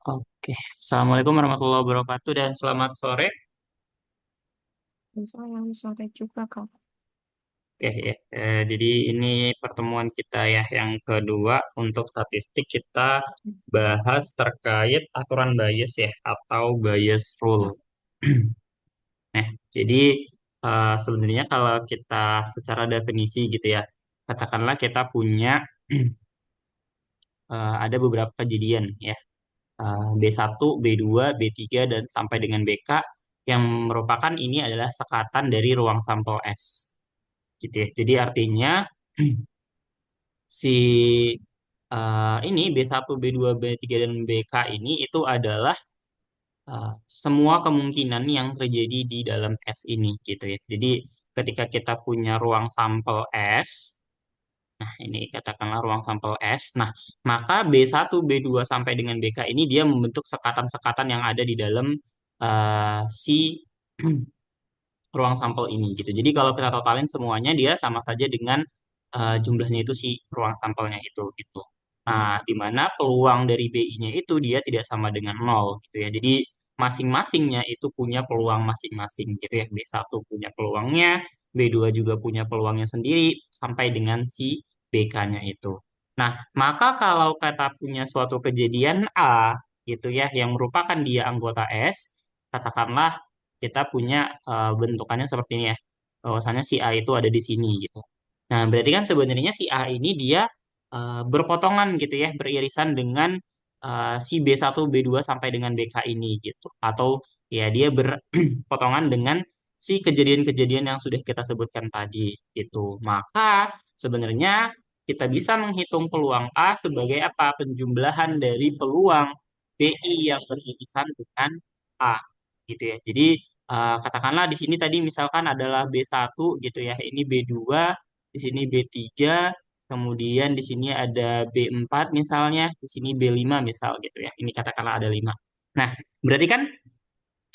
Oke, Assalamualaikum warahmatullahi wabarakatuh dan selamat sore. Salam sore juga Kak. Jadi ini pertemuan kita ya yang kedua untuk statistik kita bahas terkait aturan bias ya atau bias rule. Nah, jadi sebenarnya kalau kita secara definisi gitu ya, katakanlah kita punya ada beberapa kejadian ya, B1, B2, B3 dan sampai dengan BK yang merupakan ini adalah sekatan dari ruang sampel S. Gitu ya. Jadi artinya si ini B1, B2, B3 dan BK ini itu adalah semua kemungkinan yang terjadi di dalam S ini gitu ya. Jadi ketika kita punya ruang sampel S, nah ini katakanlah ruang sampel S, nah maka B1, B2 sampai dengan BK ini dia membentuk sekatan-sekatan yang ada di dalam si ruang sampel ini gitu. Jadi kalau kita totalin semuanya dia sama saja dengan jumlahnya itu si ruang sampelnya itu gitu. Nah, di mana peluang dari BI-nya itu dia tidak sama dengan nol gitu ya. Jadi masing-masingnya itu punya peluang masing-masing gitu ya. B1 punya peluangnya, B2 juga punya peluangnya sendiri sampai dengan si BK-nya itu. Nah, maka kalau kita punya suatu kejadian A gitu ya yang merupakan dia anggota S, katakanlah kita punya bentukannya seperti ini ya. Bahwasannya si A itu ada di sini gitu. Nah, berarti kan sebenarnya si A ini dia berpotongan gitu ya, beririsan dengan si B1, B2 sampai dengan BK ini gitu. Atau ya dia berpotongan dengan si kejadian-kejadian yang sudah kita sebutkan tadi gitu. Maka sebenarnya kita bisa menghitung peluang A sebagai apa? Penjumlahan dari peluang BI yang beririsan dengan A gitu ya. Jadi katakanlah di sini tadi misalkan adalah B1 gitu ya. Ini B2, di sini B3, kemudian di sini ada B4 misalnya, di sini B5 misal gitu ya. Ini katakanlah ada 5. Nah, berarti kan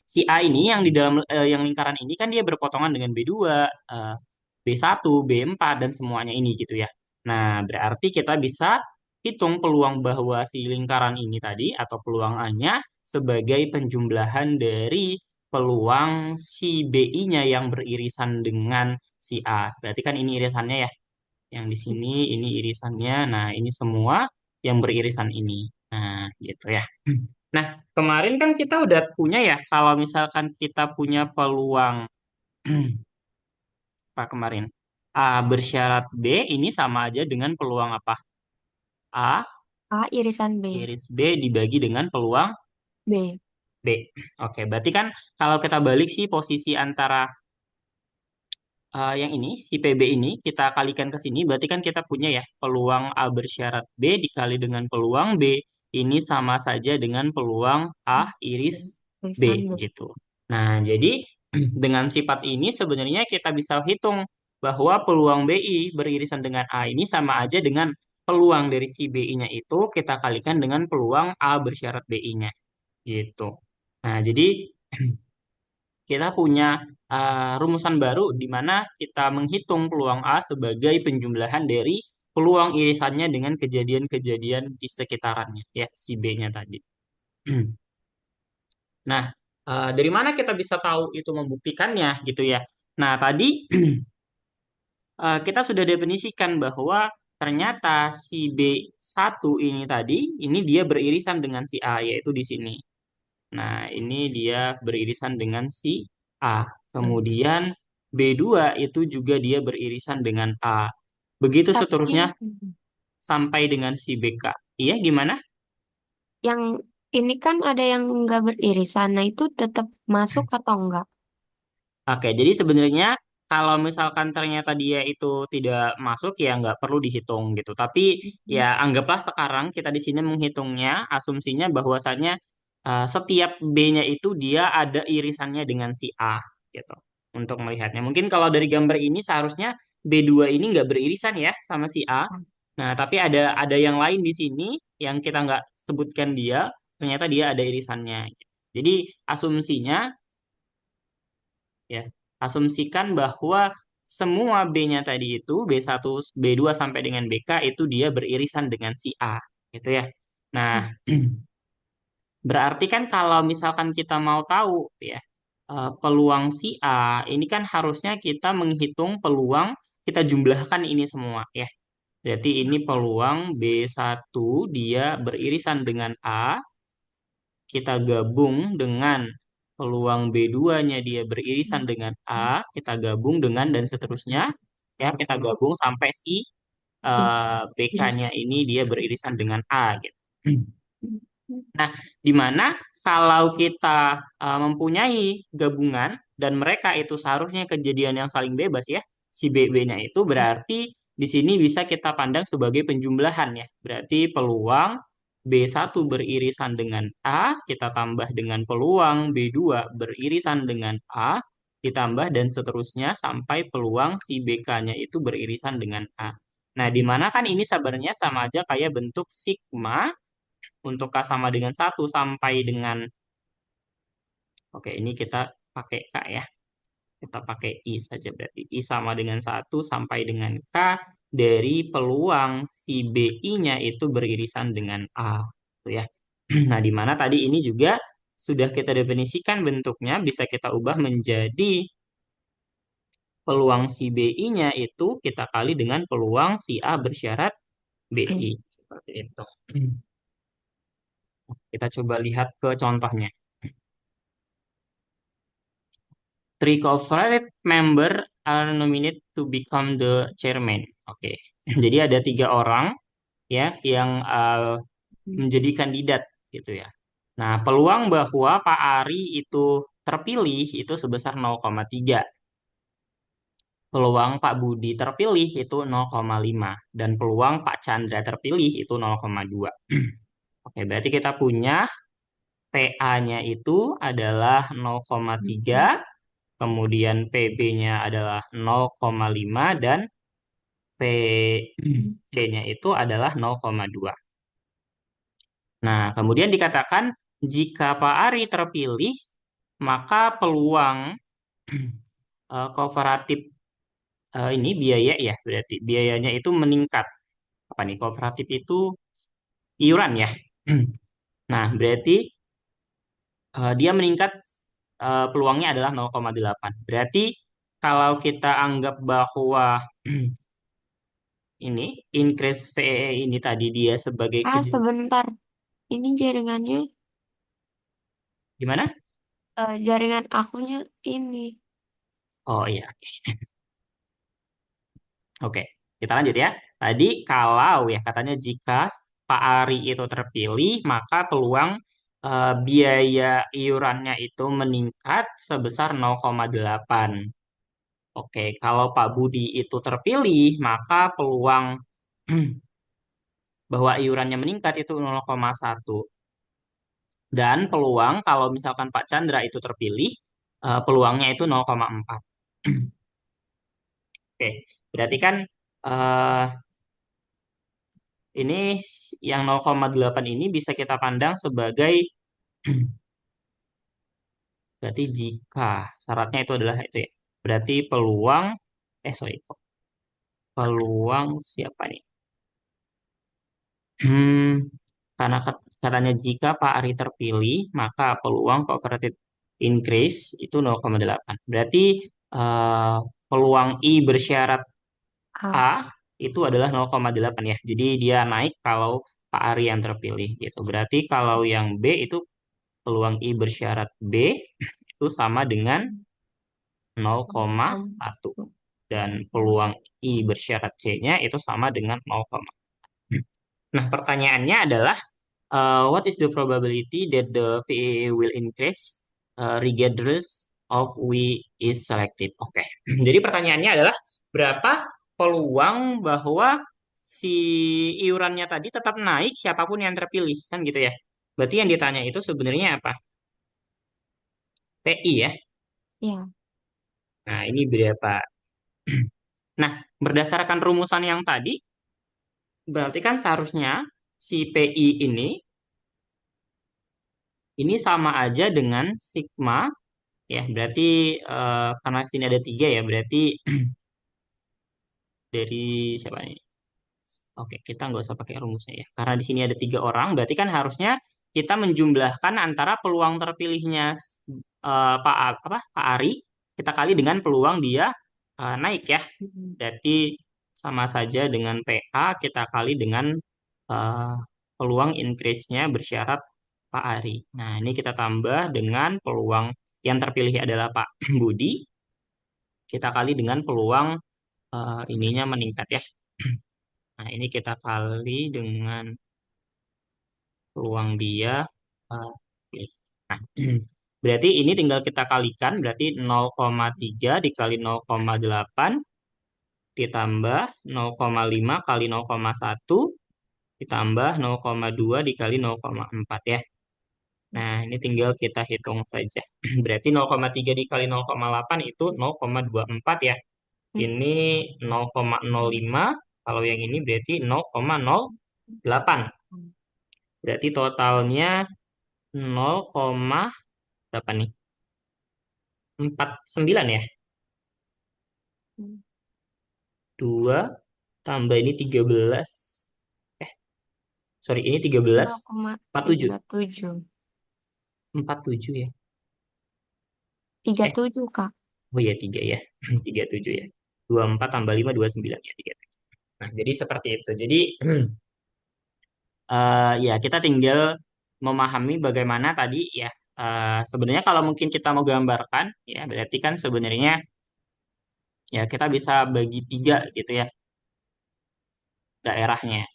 si A ini yang di dalam yang lingkaran ini kan dia berpotongan dengan B2, B1, B4 dan semuanya ini gitu ya. Nah, berarti kita bisa hitung peluang bahwa si lingkaran ini tadi atau peluang A-nya sebagai penjumlahan dari peluang si BI-nya yang beririsan dengan si A. Berarti kan ini irisannya ya. Yang di sini ini irisannya. Nah, ini semua yang beririsan ini. Nah, gitu ya. Nah, kemarin kan kita udah punya ya, kalau misalkan kita punya peluang apa kemarin? A bersyarat B ini sama aja dengan peluang apa? A A irisan B. iris B dibagi dengan peluang B. B. Oke, berarti kan kalau kita balik sih posisi antara yang ini, si PB ini, kita kalikan ke sini, berarti kan kita punya ya peluang A bersyarat B dikali dengan peluang B, ini sama saja dengan peluang A iris B, Irisan B. gitu. Nah, jadi dengan sifat ini sebenarnya kita bisa hitung bahwa peluang BI beririsan dengan A ini sama aja dengan peluang dari si BI-nya itu kita kalikan dengan peluang A bersyarat BI-nya, gitu. Nah, jadi kita punya rumusan baru di mana kita menghitung peluang A sebagai penjumlahan dari peluang irisannya dengan kejadian-kejadian di sekitarannya, ya, si B-nya tadi. Nah, dari mana kita bisa tahu itu membuktikannya, gitu ya? Nah, tadi kita sudah definisikan bahwa ternyata si B1 ini tadi, ini dia beririsan dengan si A, yaitu di sini. Nah, ini dia beririsan dengan si A. Kemudian B2 itu juga dia beririsan dengan A. Begitu Tapi seterusnya sampai dengan si BK. Iya, gimana? yang ini kan ada yang nggak beririsan. Nah itu tetap masuk atau enggak? Oke, jadi sebenarnya kalau misalkan ternyata dia itu tidak masuk ya nggak perlu dihitung gitu. Tapi ya anggaplah sekarang kita di sini menghitungnya, asumsinya bahwasannya setiap B-nya itu dia ada irisannya dengan si A gitu. Untuk melihatnya. Mungkin kalau dari gambar ini seharusnya B2 ini nggak beririsan ya sama si A. Nah, tapi ada yang lain di sini yang kita nggak sebutkan dia, ternyata dia ada irisannya. Jadi asumsinya ya. Asumsikan bahwa semua B-nya tadi itu B1, B2 sampai dengan BK itu dia beririsan dengan si A, gitu ya. Nah, Berarti kan kalau misalkan kita mau tahu ya, peluang si A, ini kan harusnya kita menghitung peluang, kita jumlahkan ini semua ya. Berarti ini peluang B1 dia beririsan dengan A, kita gabung dengan peluang B2-nya dia beririsan dengan A, kita gabung dengan dan seterusnya ya, kita gabung sampai si BK-nya ini dia beririsan dengan A gitu. Nah, di mana kalau kita mempunyai gabungan dan mereka itu seharusnya kejadian yang saling bebas ya, si BB-nya itu berarti di sini bisa kita pandang sebagai penjumlahan ya. Berarti peluang B1 beririsan dengan A, kita tambah dengan peluang B2 beririsan dengan A, ditambah dan seterusnya sampai peluang si BK-nya itu beririsan dengan A. Nah, di mana kan ini sebenarnya sama aja kayak bentuk sigma untuk K sama dengan 1 sampai dengan, oke ini kita pakai K ya. Kita pakai I saja berarti. I sama dengan 1 sampai dengan K dari peluang si BI-nya itu beririsan dengan A. Tuh ya. Nah, di mana tadi ini juga sudah kita definisikan bentuknya, bisa kita ubah menjadi peluang si BI-nya itu kita kali dengan peluang si A bersyarat BI. Seperti itu. Kita coba lihat ke contohnya. Three corporate member are nominated to become the chairman. Oke. Jadi ada 3 orang ya yang menjadi kandidat gitu ya. Nah, peluang bahwa Pak Ari itu terpilih itu sebesar 0,3. Peluang Pak Budi terpilih itu 0,5 dan peluang Pak Chandra terpilih itu 0,2. Oke, berarti kita punya PA-nya itu adalah 0,3, kemudian PB-nya adalah 0,5 dan PD-nya itu adalah 0,2. Nah, kemudian dikatakan jika Pak Ari terpilih, maka peluang kooperatif ini biaya ya, berarti biayanya itu meningkat. Apa nih? Kooperatif itu iuran ya. Nah, berarti dia meningkat, peluangnya adalah 0,8. Berarti kalau kita anggap bahwa ini increase VEE ini tadi dia sebagai Sebentar. Ini jaringannya, gimana? jaringan akunya ini. Oh iya, oke. Kita lanjut ya. Tadi kalau ya katanya jika Pak Ari itu terpilih, maka peluang biaya iurannya itu meningkat sebesar 0,8. Oke, kalau Pak Budi itu terpilih, maka peluang bahwa iurannya meningkat itu 0,1. Dan peluang kalau misalkan Pak Chandra itu terpilih, peluangnya itu 0,4. Oke, berarti kan eh, ini yang 0,8 ini bisa kita pandang sebagai berarti jika syaratnya itu adalah itu ya. Berarti peluang sorry, peluang siapa nih? Hmm, karena katanya jika Pak Ari terpilih, maka peluang cooperative increase itu 0,8. Berarti eh, peluang I bersyarat Ah, A itu adalah 0,8 ya. Jadi dia naik kalau Pak Ari yang terpilih gitu. Berarti kalau yang B itu peluang I bersyarat B itu sama dengan 0,1 dan peluang I bersyarat C-nya itu sama dengan 0. Nah, pertanyaannya adalah what is the probability that the PAA will increase regardless of we is selected? Oke. Jadi pertanyaannya adalah berapa peluang bahwa si iurannya tadi tetap naik siapapun yang terpilih kan gitu ya. Berarti yang ditanya itu sebenarnya apa? PI ya. ya, Nah, ini berapa? Nah, berdasarkan rumusan yang tadi, berarti kan seharusnya si PI ini sama aja dengan sigma ya. Berarti karena sini ada 3 ya, berarti dari siapa nih? Oke, kita nggak usah pakai rumusnya ya. Karena di sini ada 3 orang, berarti kan harusnya kita menjumlahkan antara peluang terpilihnya Pak Ari kita kali dengan peluang dia naik ya. Hmm. Berarti sama saja dengan PA kita kali dengan eh, peluang increase-nya bersyarat Pak Ari. Nah, ini kita tambah dengan peluang yang terpilih adalah Pak Budi, kita kali dengan peluang ininya meningkat ya. Nah, ini kita kali dengan peluang dia. Oke. Nah, berarti ini tinggal kita kalikan, berarti 0,3 dikali 0,8 ditambah 0,5 kali 0,1 ditambah 0,2 dikali 0,4 ya. Nah, ini tinggal kita hitung saja. Berarti 0,3 dikali 0,8 itu 0,24 ya. Ini 0,05, kalau yang ini berarti 0,08. Berarti totalnya 0, berapa nih? 49 ya. 2 tambah ini 13. Eh, sorry, ini 13. 47. 0,37. 47 ya. Tiga Eh, tujuh Kak. oh ya 3 ya. 37 ya. 24 tambah 5, 29 ya. 37. Nah, jadi seperti itu. Jadi, ya kita tinggal memahami bagaimana tadi ya. Sebenarnya kalau mungkin kita mau gambarkan, ya berarti kan sebenarnya ya kita bisa bagi tiga gitu ya daerahnya.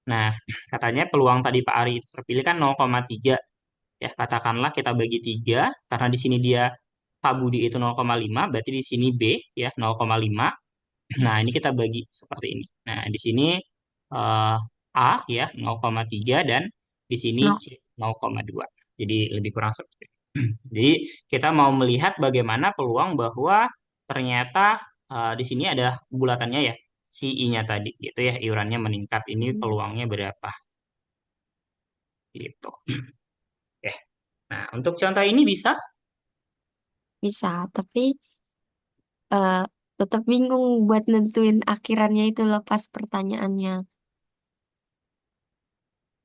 Nah, katanya peluang tadi Pak Ari itu terpilih kan 0,3. Ya, katakanlah kita bagi 3, karena di sini dia Pak Budi itu 0,5, berarti di sini B ya 0,5. Nah, ini kita bagi seperti ini. Nah, di sini eh, A ya 0,3 dan di sini No. C 0,2. Jadi lebih kurang seperti itu. Jadi kita mau melihat bagaimana peluang bahwa ternyata di sini ada bulatannya ya, si I-nya tadi gitu ya, iurannya meningkat. Ini peluangnya berapa gitu. Oke. Nah, untuk contoh ini bisa. Bisa, tapi eh, tetap bingung buat nentuin akhirannya itu lepas pertanyaannya.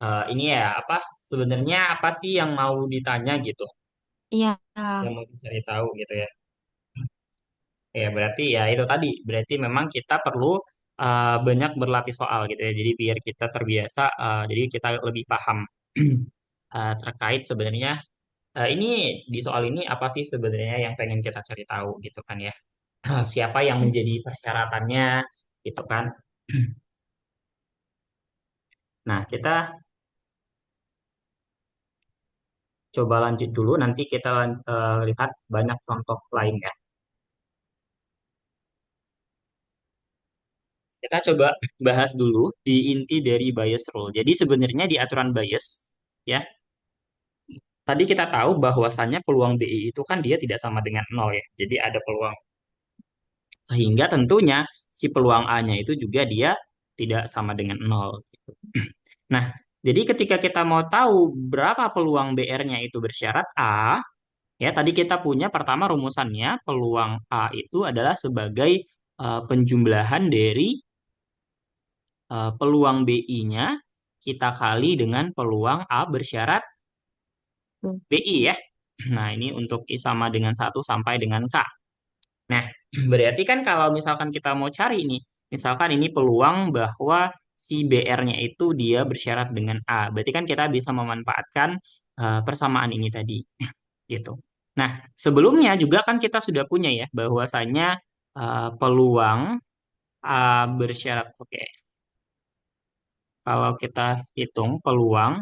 Ini ya apa sebenarnya apa sih yang mau ditanya gitu, Iya, yang mau dicari tahu gitu ya. Ya berarti ya itu tadi berarti memang kita perlu banyak berlatih soal gitu ya. Jadi biar kita terbiasa, jadi kita lebih paham terkait sebenarnya ini di soal ini apa sih sebenarnya yang pengen kita cari tahu gitu kan ya. Siapa yang menjadi persyaratannya gitu kan. Nah, kita coba lanjut dulu nanti kita lihat banyak contoh lain ya. Kita coba bahas dulu di inti dari bias rule. Jadi sebenarnya di aturan bias, ya, tadi kita tahu bahwasannya peluang BI itu kan dia tidak sama dengan nol ya. Jadi ada peluang. Sehingga tentunya si peluang A-nya itu juga dia tidak sama dengan nol. Nah, jadi ketika kita mau tahu berapa peluang BR-nya itu bersyarat A, ya tadi kita punya pertama rumusannya peluang A itu adalah sebagai penjumlahan dari peluang BI-nya kita kali dengan peluang A bersyarat tuh. BI ya. Nah, ini untuk I sama dengan 1 sampai dengan K. Nah, berarti kan kalau misalkan kita mau cari nih, misalkan ini peluang bahwa si BR-nya itu dia bersyarat dengan A. Berarti kan kita bisa memanfaatkan persamaan ini tadi gitu. Nah, sebelumnya juga kan kita sudah punya ya bahwasanya peluang A bersyarat. Oke, kalau kita hitung peluang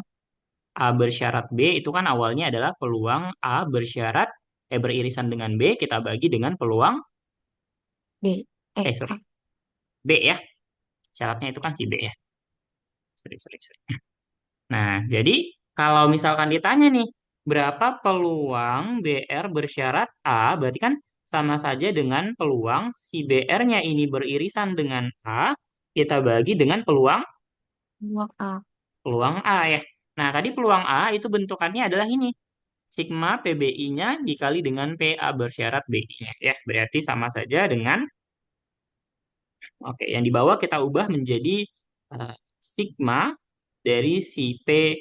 A bersyarat B itu kan awalnya adalah peluang A bersyarat beririsan dengan B kita bagi dengan peluang B, sorry A. B ya, syaratnya itu kan si B ya. Sorry, sorry, sorry. Nah, jadi kalau misalkan ditanya nih berapa peluang BR bersyarat A, berarti kan sama saja dengan peluang si BR-nya ini beririsan dengan A kita bagi dengan peluang Buang A. peluang A ya. Nah, tadi peluang A itu bentukannya adalah ini. Sigma PBI-nya dikali dengan PA bersyarat BI-nya ya. Berarti sama saja dengan oke, yang di bawah kita ubah menjadi sigma dari si P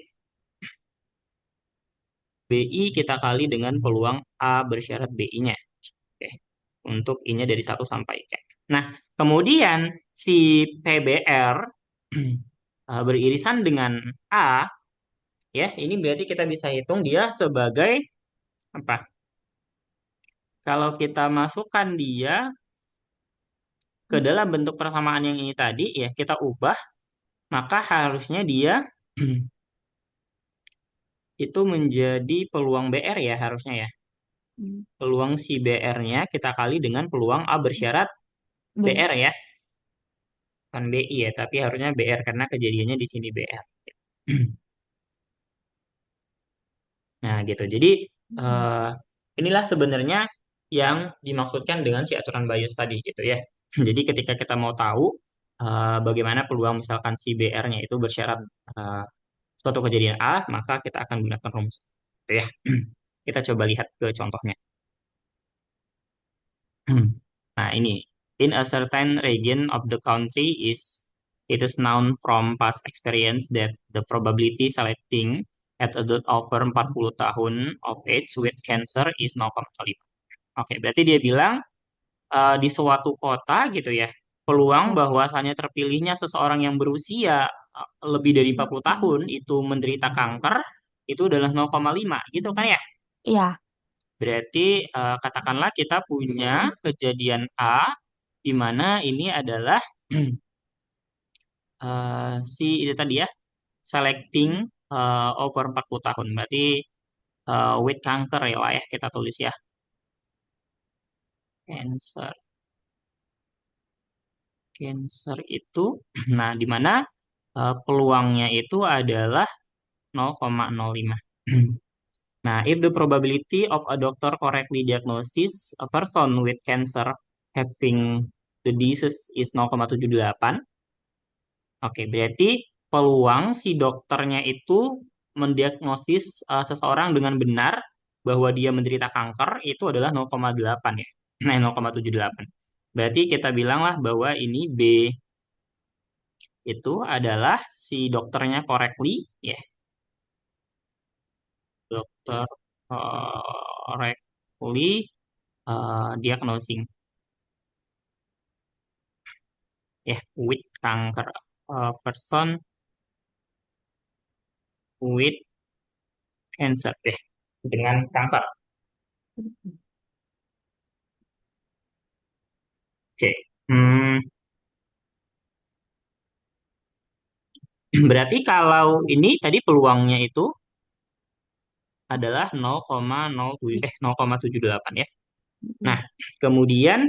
BI kita kali dengan peluang A bersyarat BI-nya. Oke. Untuk I-nya dari 1 sampai C. Nah, kemudian si PBR beririsan dengan A, ya, ini berarti kita bisa hitung dia sebagai apa? Kalau kita masukkan dia ke dalam bentuk persamaan yang ini tadi, ya, kita ubah, maka harusnya dia itu menjadi peluang BR ya, harusnya ya. Hmm. Peluang si BR-nya kita kali dengan peluang A bersyarat B. BR ya. Kan BI ya, tapi harusnya BR karena kejadiannya di sini BR. Nah, gitu. Jadi, Hmm. eh, inilah sebenarnya yang dimaksudkan dengan si aturan Bayes tadi, gitu ya. Jadi, ketika kita mau tahu bagaimana peluang misalkan si BR-nya itu bersyarat eh, suatu kejadian A, maka kita akan gunakan rumus. Gitu ya. Kita coba lihat ke contohnya. Nah, ini. In a certain region of the country it is known from past experience that the probability selecting at adult over 40 tahun of age with cancer is 0,5. Oke, berarti dia bilang di suatu kota gitu ya, peluang Ya. bahwasannya terpilihnya seseorang yang berusia lebih dari 40 tahun itu menderita kanker itu adalah 0,5 gitu kan ya. Iya. Berarti katakanlah kita punya kejadian A di mana ini adalah si itu tadi ya selecting over 40 tahun. Berarti with kanker ya lah ya kita tulis ya. Cancer. Cancer itu nah di mana peluangnya itu adalah 0,05. Nah, if the probability of a doctor correctly diagnosis a person with cancer having the disease is 0,78. Oke, berarti peluang si dokternya itu mendiagnosis seseorang dengan benar bahwa dia menderita kanker itu adalah 0,8 ya. Nah, 0,78. Berarti kita bilanglah bahwa ini B itu adalah si dokternya correctly ya, dokter correctly diagnosing ya with kanker person with cancer ya dengan kanker. Oke. Hmm, berarti kalau ini tadi peluangnya itu adalah 0,07 0,78 ya. Nah, kemudian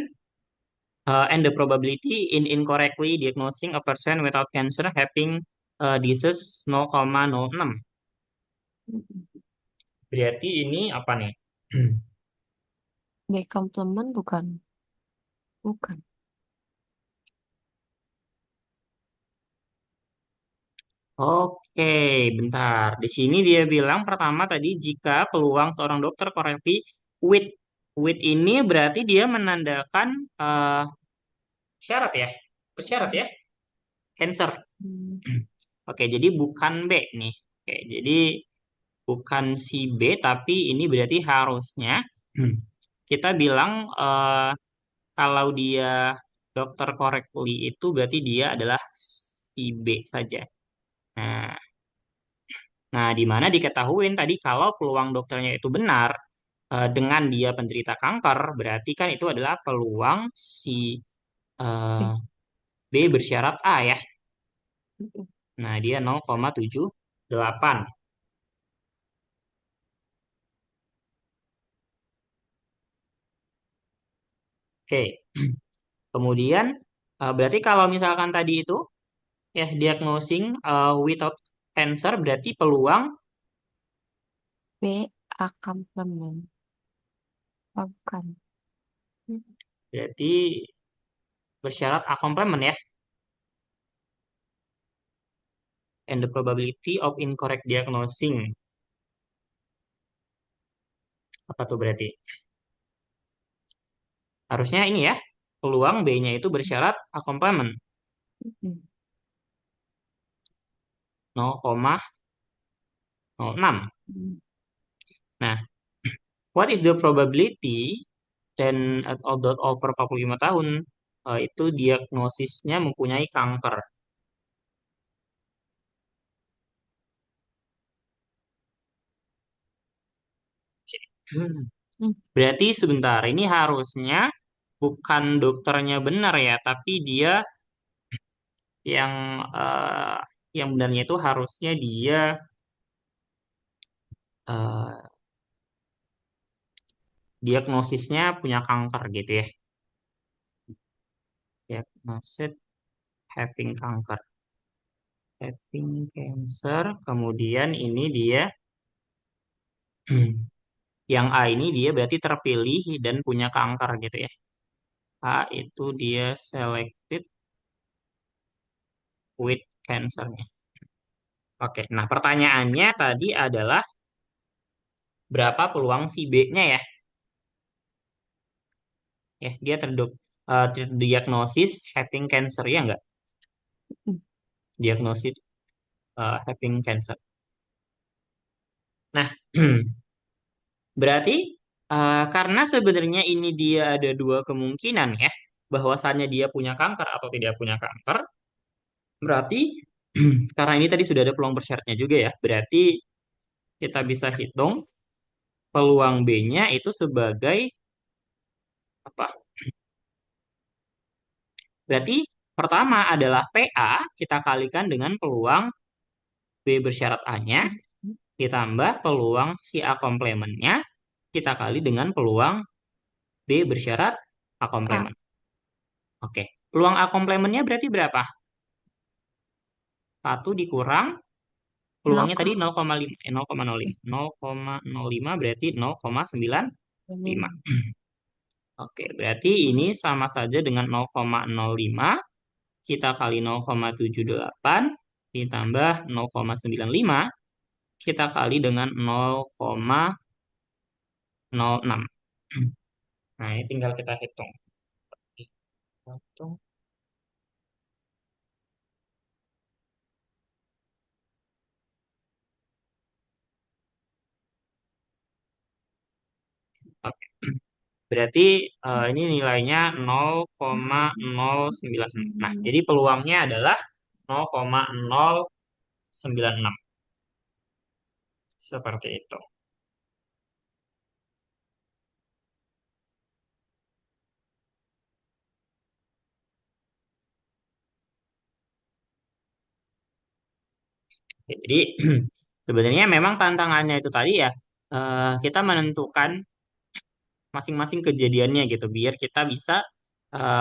and the probability in incorrectly diagnosing a person without cancer having disease 0,06. Berarti ini apa nih? B komplement bukan. Bukan. Oke, bentar. Di sini dia bilang pertama tadi jika peluang seorang dokter correctly with ini berarti dia menandakan syarat ya, bersyarat ya, cancer. Hmm. Oke, jadi bukan B nih. Oke, jadi bukan si B, tapi ini berarti harusnya kita bilang kalau dia dokter correctly itu berarti dia adalah si B saja. Nah, nah, di mana diketahuin tadi kalau peluang dokternya itu benar dengan dia penderita kanker, berarti kan itu adalah peluang si eh, B. B bersyarat A ya. Nah, dia 0,78. Oke, kemudian berarti kalau misalkan tadi itu ya diagnosing without cancer berarti peluang B. A komplement. Bukan. berarti bersyarat A komplement ya. And the probability of incorrect diagnosing. Apa tuh berarti? Harusnya ini ya, peluang B-nya itu bersyarat A complement 0,06. Nah, what is the probability dan adult over 45 tahun itu diagnosisnya mempunyai kanker? Hmm. Hmm. Berarti sebentar, ini harusnya bukan dokternya benar ya, tapi dia yang eh, yang benarnya itu harusnya dia eh, diagnosisnya punya kanker gitu ya. Diagnosis having kanker, having cancer. Kemudian ini dia yang A ini dia berarti terpilih dan punya kanker gitu ya. A itu dia selected with cancernya. Oke, nah pertanyaannya tadi adalah berapa peluang si B-nya ya? Ya, dia terdiagnosis having cancer ya enggak? Diagnosis having cancer. Nah, berarti karena sebenarnya ini dia ada dua kemungkinan ya, bahwasannya dia punya kanker atau tidak punya kanker, berarti karena ini tadi sudah ada peluang bersyaratnya juga ya, berarti kita bisa hitung peluang B-nya itu sebagai apa? Berarti pertama adalah PA kita kalikan dengan peluang B bersyarat A-nya ditambah peluang si A komplementnya kita kali dengan peluang B bersyarat A A komplement. Oke. Peluang A komplementnya berarti berapa? Satu dikurang nol peluangnya tadi 0,5 0,05 0,05 berarti 0,95. Oke, berarti ini sama saja dengan 0,05 kita kali 0,78 ditambah 0,95 kita kali dengan 0,06. Nah, ini tinggal kita hitung. Hitung. Oke, berarti ini nilainya 0,096. Nah, jadi peluangnya adalah 0,096. Seperti itu. Jadi sebenarnya memang tantangannya itu tadi ya kita menentukan masing-masing kejadiannya gitu biar kita bisa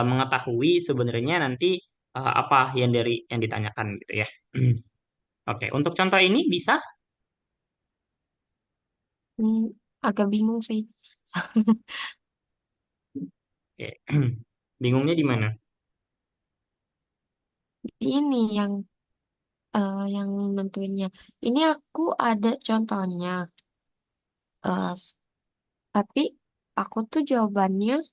mengetahui sebenarnya nanti apa yang ditanyakan gitu ya. Oke, untuk contoh ini bisa. Hmm, agak bingung sih. Oke. Bingungnya di mana? Ini yang nentuinnya. Ini aku ada contohnya. Eh, tapi aku tuh jawabannya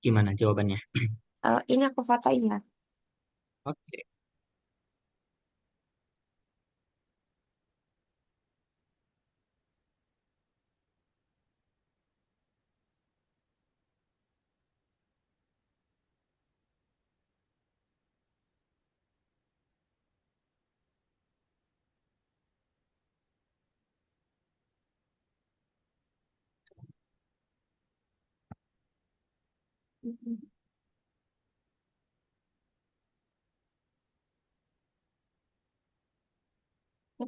Gimana jawabannya? ini aku fotoin ya. Oke.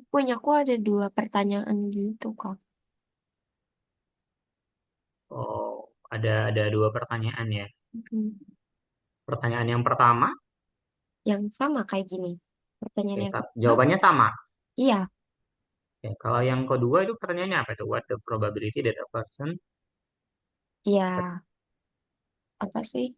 Punya aku ada dua pertanyaan gitu kak. Oh, ada dua pertanyaan ya. Hmm. Pertanyaan yang pertama, Yang sama kayak gini. Pertanyaan yang kedua, jawabannya sama. iya, Ya, kalau yang kedua itu pertanyaannya apa itu? What the probability that a person iya, apa sih?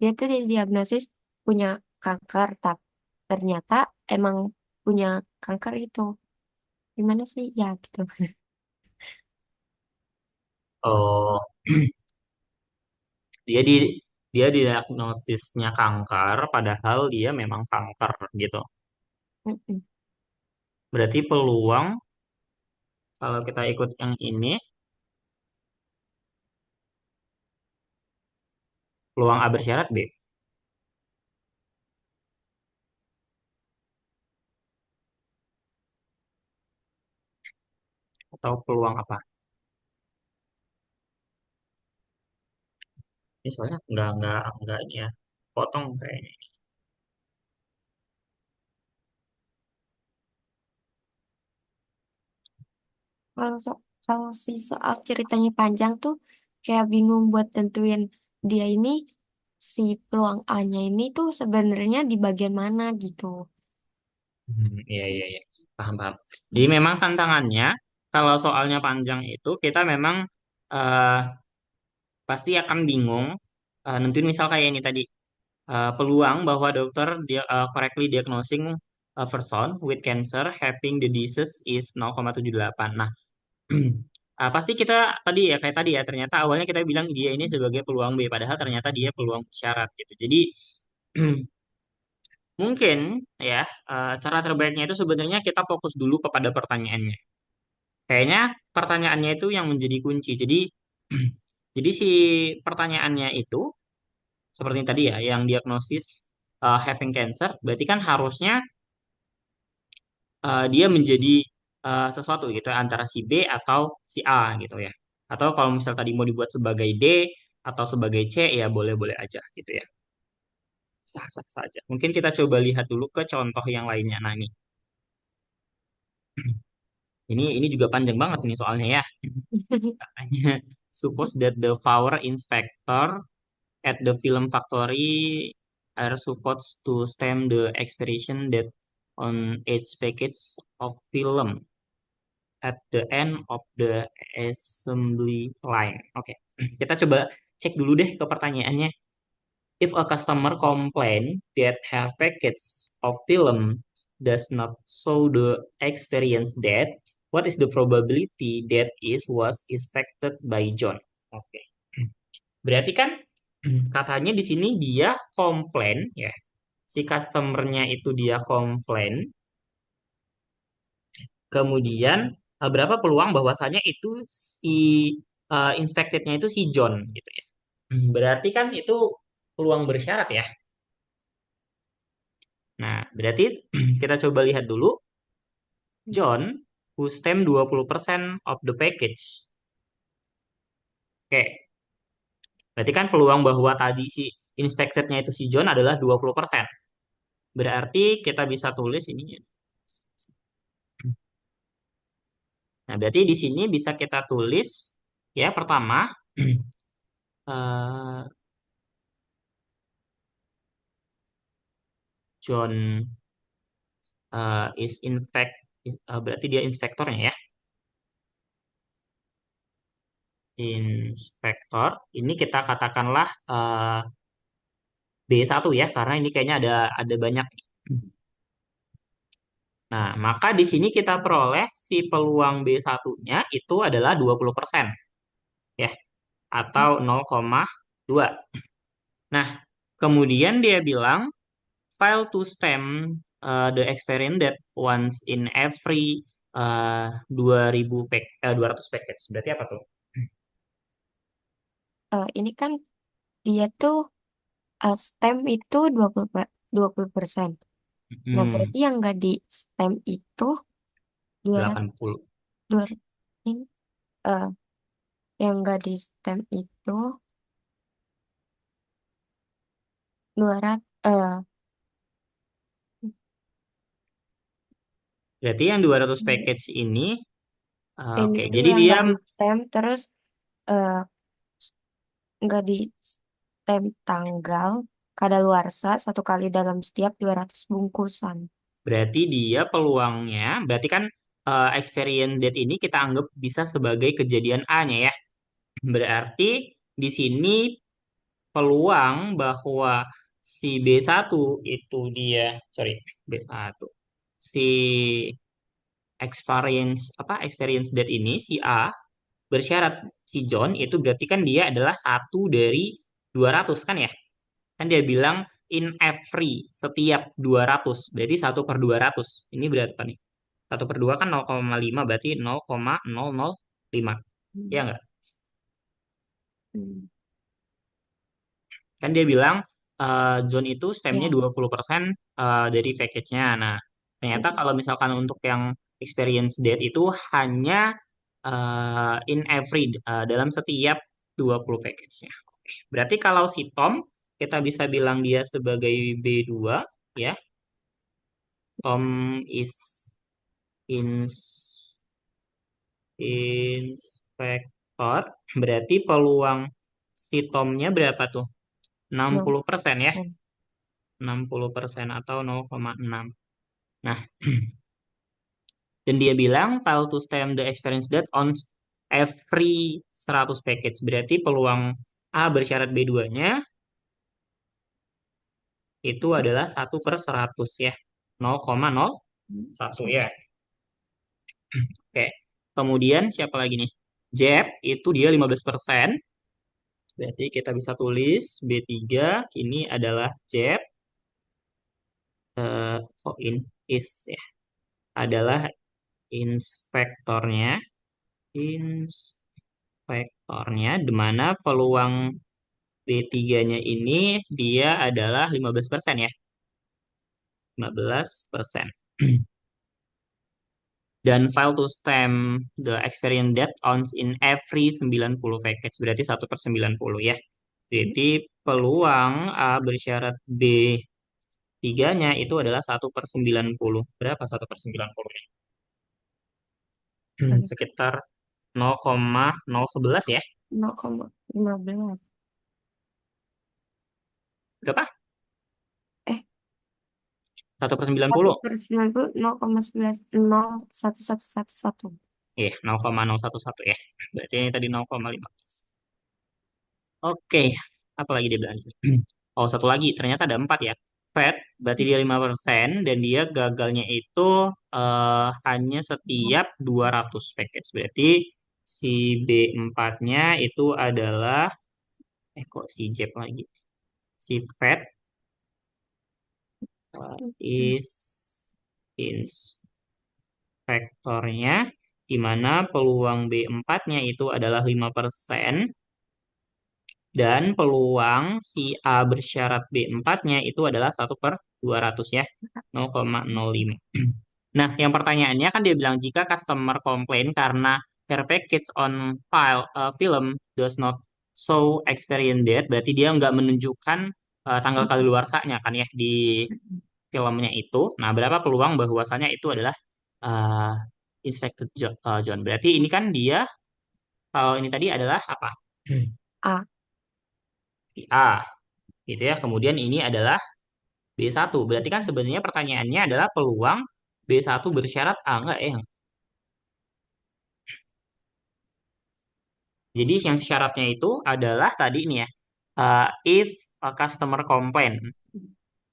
Dia tuh didiagnosis punya kanker, tapi ternyata emang punya kanker itu. Gimana sih? Ya gitu. oh dia dia diagnosisnya kanker, padahal dia memang kanker gitu. Mm-mm. Berarti peluang kalau kita ikut yang ini, peluang A bersyarat B. Atau peluang apa? Ini soalnya nggak ini ya. Potong kayaknya. Kalau kalau si soal ceritanya panjang tuh kayak bingung buat tentuin dia ini si peluang A-nya ini tuh sebenarnya di bagian mana gitu. Iya, iya, iya. Paham, paham. Jadi memang tantangannya, kalau soalnya panjang itu, kita memang eh, pasti akan bingung. Nentuin misal kayak ini tadi, peluang bahwa dokter dia correctly diagnosing a person with cancer having the disease is 0,78. Nah, pasti kita tadi ya kayak tadi ya ternyata awalnya kita bilang dia ini sebagai peluang B padahal ternyata dia peluang syarat gitu. Jadi mungkin ya cara terbaiknya itu sebenarnya kita fokus dulu kepada pertanyaannya. Kayaknya pertanyaannya itu yang menjadi kunci. Jadi jadi si pertanyaannya itu seperti tadi ya yang diagnosis having cancer berarti kan harusnya dia menjadi sesuatu gitu ya, antara si B atau si A gitu ya. Atau kalau misal tadi mau dibuat sebagai D atau sebagai C ya boleh-boleh aja gitu ya. Sah-sah saja. Mungkin kita coba lihat dulu ke contoh yang lainnya. Nah, ini juga panjang banget nih soalnya ya. Katanya, suppose that the power inspector at the film factory are supposed to stamp the expiration date on each package of film at the end of the assembly line. Oke, kita coba cek dulu deh ke pertanyaannya. If a customer complain that her package of film does not show the experience date, what is the probability that is was inspected by John? Oke, berarti kan katanya di sini dia komplain ya. Si customernya itu dia komplain, kemudian berapa peluang bahwasannya itu si inspected-nya itu si John gitu ya. Berarti kan itu peluang bersyarat ya. Nah, berarti kita coba lihat dulu John who stamp 20% of the package. Oke, berarti kan peluang bahwa tadi si inspected-nya itu si John adalah 20%. Berarti kita bisa tulis ini. Nah, berarti di sini bisa kita tulis ya pertama eh, John is in fact berarti dia inspektornya ya. Inspektor. Ini kita katakanlah B1 ya karena ini kayaknya ada banyak. Nah, maka di sini kita peroleh si peluang B1-nya itu adalah 20% ya atau 0,2. Nah, kemudian dia bilang file to stamp the experience that once in every 200 package. Berarti apa tuh? Ini kan dia tuh stem itu 20%. Nah, Hmm, berarti yang nggak di stem itu 200, 80. 200 ini, eh, yang nggak di stem itu 200, Berarti yang 200 package ini, ini oke. tuh Jadi yang dia nggak di stem terus eh, nggak di stem tanggal kadaluarsa 1 kali dalam setiap 200 bungkusan. berarti peluangnya, berarti kan experience date ini kita anggap bisa sebagai kejadian A-nya ya. Berarti di sini peluang bahwa si B1 itu dia, sorry, B1. Si experience date ini si A bersyarat si John itu berarti kan dia adalah satu dari 200 kan ya. Kan dia bilang in every, setiap 200 berarti 1/200. Ini berarti apa nih? 1/2 kan 0,5 berarti 0,005. Ya Hmm. nggak? Hmm. Kan dia bilang zone itu stemnya Ya. 20% dari package-nya. Nah, ternyata Hmm. kalau misalkan untuk yang experience date itu hanya in every, dalam setiap 20 package-nya. Berarti kalau si Tom, kita bisa bilang dia sebagai B2, ya. Tom is inspector. Berarti peluang si Tomnya berapa tuh? enam No. puluh persen ya. Persen. 60% atau 0,6. Nah, dan dia bilang file to stem the experience date on every 100 package. Berarti peluang A bersyarat B2-nya itu adalah 1/100 ya. 0,01 ya. Oke. Kemudian siapa lagi nih? Jeb itu dia 15%. Berarti kita bisa tulis B3 ini adalah Jeb, kok in is ya. Adalah inspektornya. Inspektornya di mana peluang B3-nya ini dia adalah 15% ya. 15%. Dan file to stem the experience date on in every 90 package. Berarti 1/90 ya. Jadi peluang A bersyarat B3-nya itu adalah 1/90. Berapa 1/90 ya? Berapa? Sekitar 0,011 ya. 0,15. Berapa? Eh, 1/90. 1/90, 0,11, 0,1111. Iya, 0,011 ya. Berarti ini tadi 0,5. Oke, apa lagi dia bilang di sini? Oh, satu lagi, ternyata ada 4 ya. Fat, berarti dia 5%, dan dia gagalnya itu hanya setiap 200 package. Berarti si B4-nya itu adalah, kok si Jeb lagi? Si Fat is inspektornya, di mana peluang B4-nya itu adalah 5%. Dan peluang si A bersyarat B4-nya itu adalah 1/200 ya, 0,05. Nah, yang pertanyaannya kan dia bilang jika customer komplain karena her package on film does not show experience date, berarti dia nggak menunjukkan tanggal kadaluarsanya kan ya di filmnya itu. Nah, berapa peluang bahwasanya itu adalah uh, inspected John. Berarti ini kan dia, kalau ini tadi adalah apa? A. Si A. Gitu ya. Kemudian ini adalah B1. Berarti kan sebenarnya pertanyaannya adalah peluang B1 bersyarat A enggak ya? Jadi yang syaratnya itu adalah tadi ini ya. If a customer complain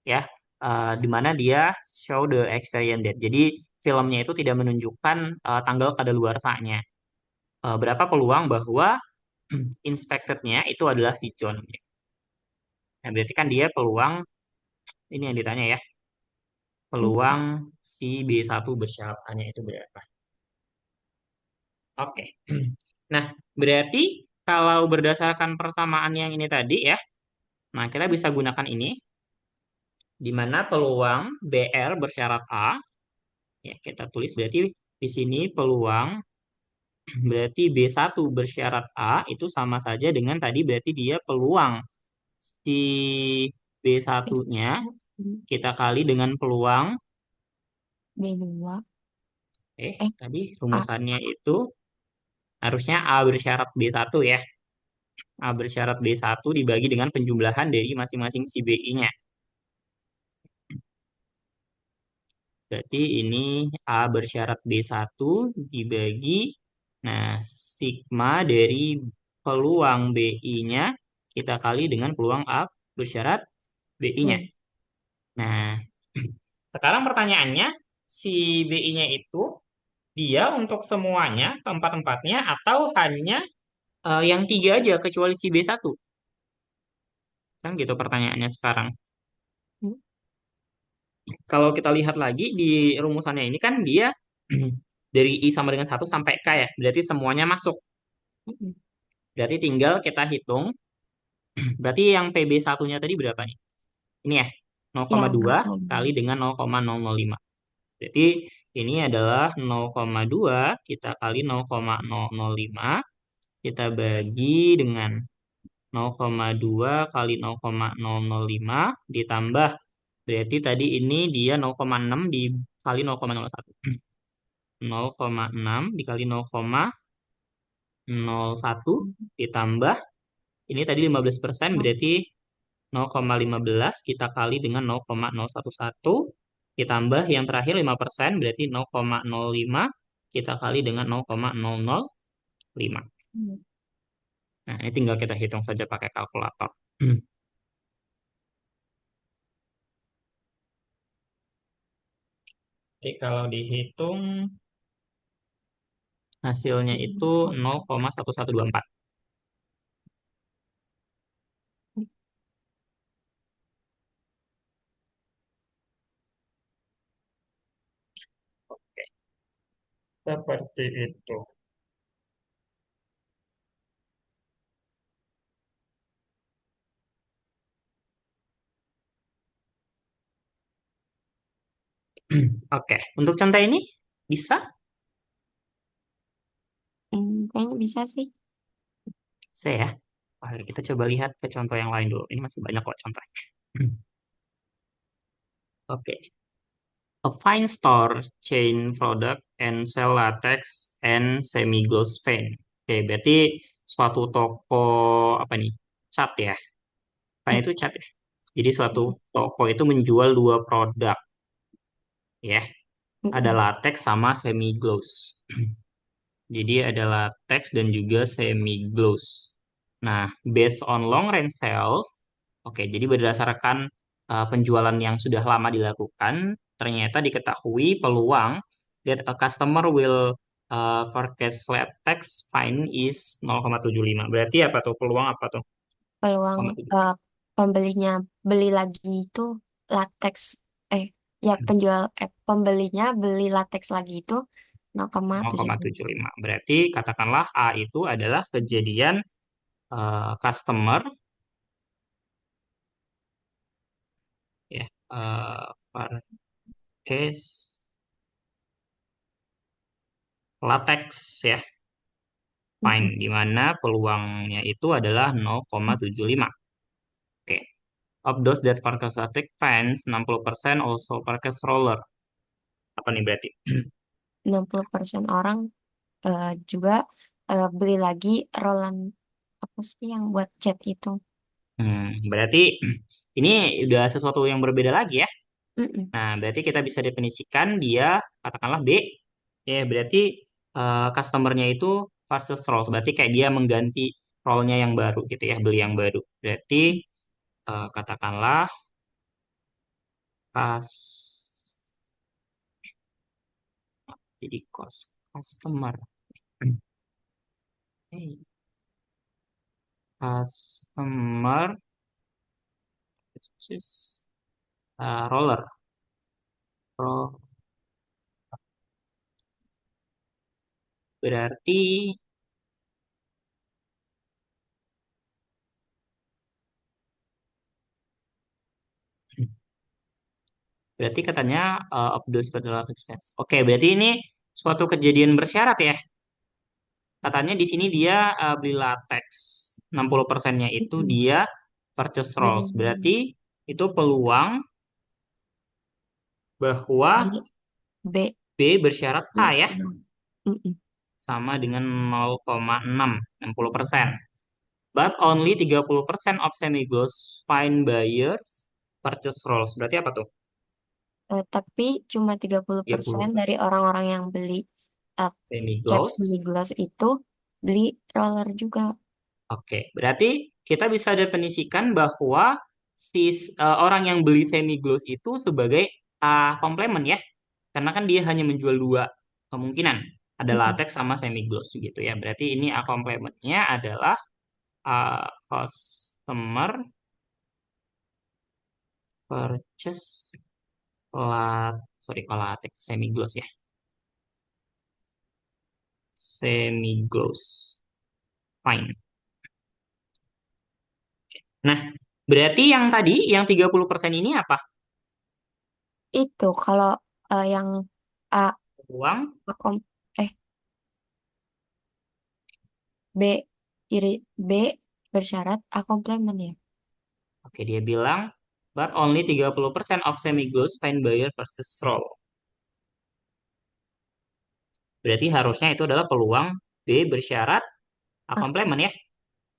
ya, di mana dia show the experience date. Jadi filmnya itu tidak menunjukkan tanggal kadaluarsanya. Berapa peluang bahwa inspected-nya itu adalah si John. Nah, berarti kan dia peluang ini yang ditanya ya. Peluang si B1 bersyarat A-nya itu berapa? Oke. Nah, berarti kalau berdasarkan persamaan yang ini tadi ya, nah kita bisa gunakan ini, di mana peluang BR bersyarat A, ya kita tulis berarti di sini peluang berarti B1 bersyarat A itu sama saja dengan tadi berarti dia peluang si B1-nya kita kali dengan peluang, B2. Eh, tadi A. rumusannya itu harusnya A bersyarat B1 ya. A bersyarat B1 dibagi dengan penjumlahan dari masing-masing si BI-nya. Berarti ini A bersyarat B1 dibagi, nah, sigma dari peluang BI-nya kita kali dengan peluang A bersyarat BI-nya. Hmm. Nah, sekarang pertanyaannya, si BI-nya itu dia untuk semuanya, keempat-empatnya, atau hanya yang tiga aja kecuali si B1? Kan gitu pertanyaannya sekarang. Kalau kita lihat lagi di rumusannya ini kan dia dari I sama dengan 1 sampai K ya. Berarti semuanya masuk. Berarti tinggal kita hitung. Berarti yang PB1-nya tadi berapa nih? Ini ya, Ya, 0,2 kali dengan 0,005. Berarti ini adalah 0,2 kita kali 0,005 kita bagi dengan 0,2 kali 0,005 ditambah berarti tadi ini dia 0,6 dikali 0,01. 0,6 dikali 0,01 ditambah ini tadi 15% berarti 0,15 kita kali dengan 0,011 ditambah yang terakhir 5% berarti 0,05 kita kali dengan 0,005. Nah, ini tinggal kita hitung saja pakai kalkulator. Jadi kalau dihitung hasilnya itu 0,1124. Seperti itu. Oke, untuk contoh ini bisa? Kayaknya bisa sih. Saya ya. Oke, kita coba lihat ke contoh yang lain dulu. Ini masih banyak kok contohnya. Oke. A fine store chain product and sell latex and semi-gloss paint. Oke, berarti suatu toko apa nih? Cat ya. Fine Ya. itu cat ya. Jadi suatu toko itu menjual dua produk ya. Ada Mm-mm. latex sama semi-gloss. Jadi ada latex dan juga semi-gloss. Nah, based on long range sales, oke, jadi berdasarkan penjualan yang sudah lama dilakukan, ternyata diketahui peluang that a customer will purchase latex fine is 0,75. Berarti apa tuh? Peluang apa tuh? Peluang 0,75. pembelinya beli lagi itu latex, eh ya pembelinya beli latex lagi itu 0,7. 0,75. Berarti katakanlah A itu adalah kejadian customer ya purchase latex ya fine Mm-mm. di mana peluangnya itu adalah 0,75. Oke. Of those that purchase latex fines 60% also purchase roller. Apa nih berarti? 60% orang juga beli lagi Roland, apa sih yang buat cat itu. Berarti ini udah sesuatu yang berbeda lagi ya. Mm-mm. Nah, berarti kita bisa definisikan dia katakanlah B. Ya, berarti customernya itu versus role. Berarti kayak dia mengganti role-nya yang baru gitu ya, beli yang baru. Berarti katakanlah pas jadi cost customer. Hey, customer purchase roller. Pro- Berarti berarti katanya of those federal expense. Oke, berarti ini suatu kejadian bersyarat ya. Katanya di sini dia beli latex. 60%-nya itu Mm-mm. dia purchase Beli rolls. Berarti itu peluang bahwa B, B, B bersyarat A B, ya. Mm-mm. Sama dengan 0,6, 60%. But only 30% of semi-gloss fine buyers purchase rolls. Berarti apa tuh? Tapi cuma 30% 30 dari orang-orang yang beli uh, cat semi-gloss. semi-gloss itu beli roller juga. Oke, berarti kita bisa definisikan bahwa orang yang beli semi-gloss itu sebagai A komplement ya. Karena kan dia hanya menjual dua kemungkinan. Ada Mm-mm. latex sama semi-gloss gitu ya. Berarti ini A komplementnya adalah customer purchase sorry, latex semi gloss ya. Semi gloss. Fine. Nah, berarti yang tadi yang 30% ini apa? Itu kalau yang A, Uang. A kom- eh B B bersyarat A komplement ya. Oke, dia bilang but only 30% of semi gloss fine buyer versus roll. Berarti harusnya itu adalah peluang B bersyarat A A komplement ya.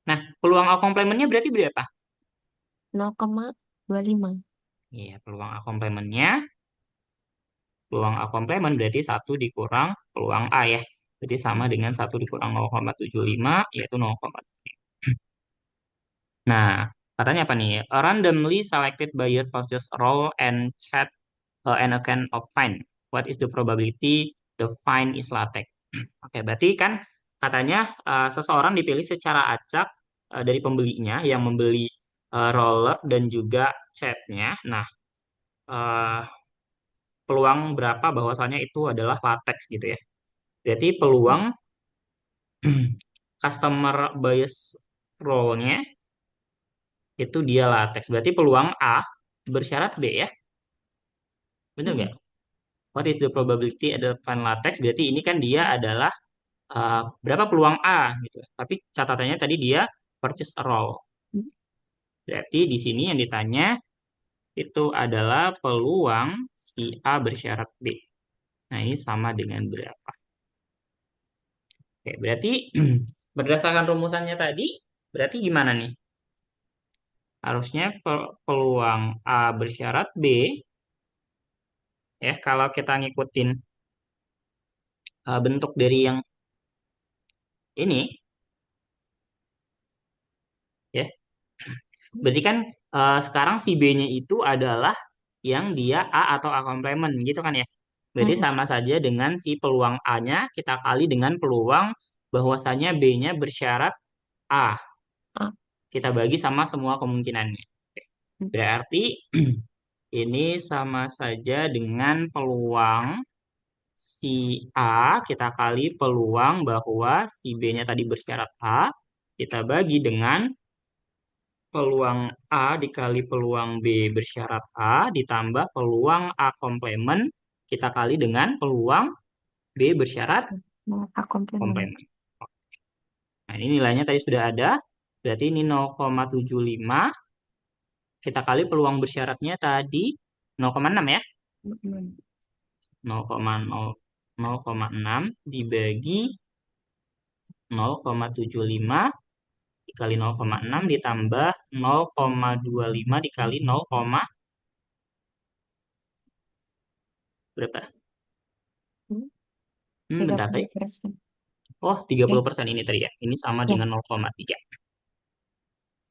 Nah, peluang A komplementnya berarti berapa? 0,25. Iya, peluang A komplement berarti satu dikurang peluang A ya. Berarti sama dengan satu dikurang 0,75 yaitu 0,7. Nah, katanya apa nih? A randomly selected buyer purchase roll and chat and a can of fine. What is the probability the fine is latex? Oke, berarti kan katanya seseorang dipilih secara acak dari pembelinya yang membeli roller dan juga catnya. Nah, eh, peluang berapa bahwasannya itu adalah latex gitu ya. Jadi peluang customer bias role-nya itu dia latex. Berarti peluang A bersyarat B ya. Bener nggak? Mm-mm. What is the probability ada fine latex? Berarti ini kan dia adalah berapa peluang A gitu. Tapi catatannya tadi dia purchase a roll. Berarti di sini yang ditanya itu adalah peluang si A bersyarat B. Nah, ini sama dengan berapa? Oke, berarti berdasarkan rumusannya tadi, berarti gimana nih? Harusnya peluang A bersyarat B, ya kalau kita ngikutin bentuk dari yang ini, ya. Berarti kan sekarang si B-nya itu adalah yang dia A atau A komplement gitu kan ya. Berarti Mm-mm. sama saja dengan si peluang A-nya kita kali dengan peluang bahwasanya B-nya bersyarat A. A. Kita bagi sama semua kemungkinannya. Berarti ini sama saja dengan peluang si A kita kali peluang bahwa si B-nya tadi bersyarat A. Kita bagi dengan peluang A dikali peluang B bersyarat A ditambah peluang A komplement kita kali dengan peluang B bersyarat Nah, A komplement. komplement. Nah, ini nilainya tadi sudah ada. Berarti ini 0,75 kita kali peluang bersyaratnya tadi 0,6 ya. Mm-mm. 0,6 dibagi 0,75 dikali 0,6 ditambah 0,25 dikali 0, berapa? Tiga Bentar tadi. puluh persen. Oh, tiga Eh, puluh persen ini tadi ya. Ini sama ya. dengan 0,3.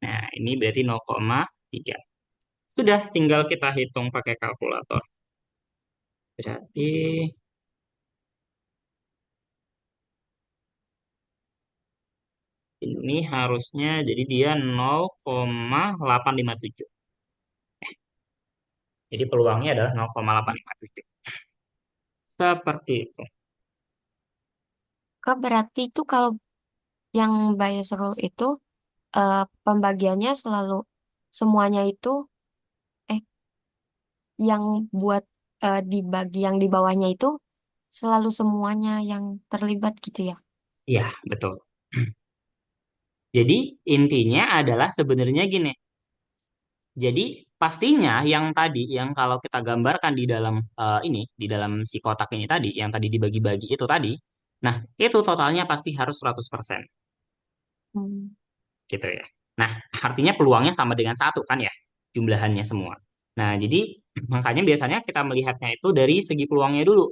Nah, ini berarti 0,3. Sudah, tinggal kita hitung pakai kalkulator. Berarti ini harusnya jadi dia 0,857. Jadi peluangnya adalah 0,857. Seperti itu. Kak, berarti itu kalau yang bias rule itu eh, pembagiannya selalu semuanya itu eh yang buat dibagi yang di bawahnya itu selalu semuanya yang terlibat gitu ya. Iya, betul. Jadi intinya adalah sebenarnya gini. Jadi pastinya yang tadi, yang kalau kita gambarkan di dalam di dalam si kotak ini tadi, yang tadi dibagi-bagi itu tadi, nah itu totalnya pasti harus 100% Hmm. gitu ya. Nah, artinya peluangnya sama dengan satu kan ya, jumlahannya semua. Nah, jadi makanya biasanya kita melihatnya itu dari segi peluangnya dulu.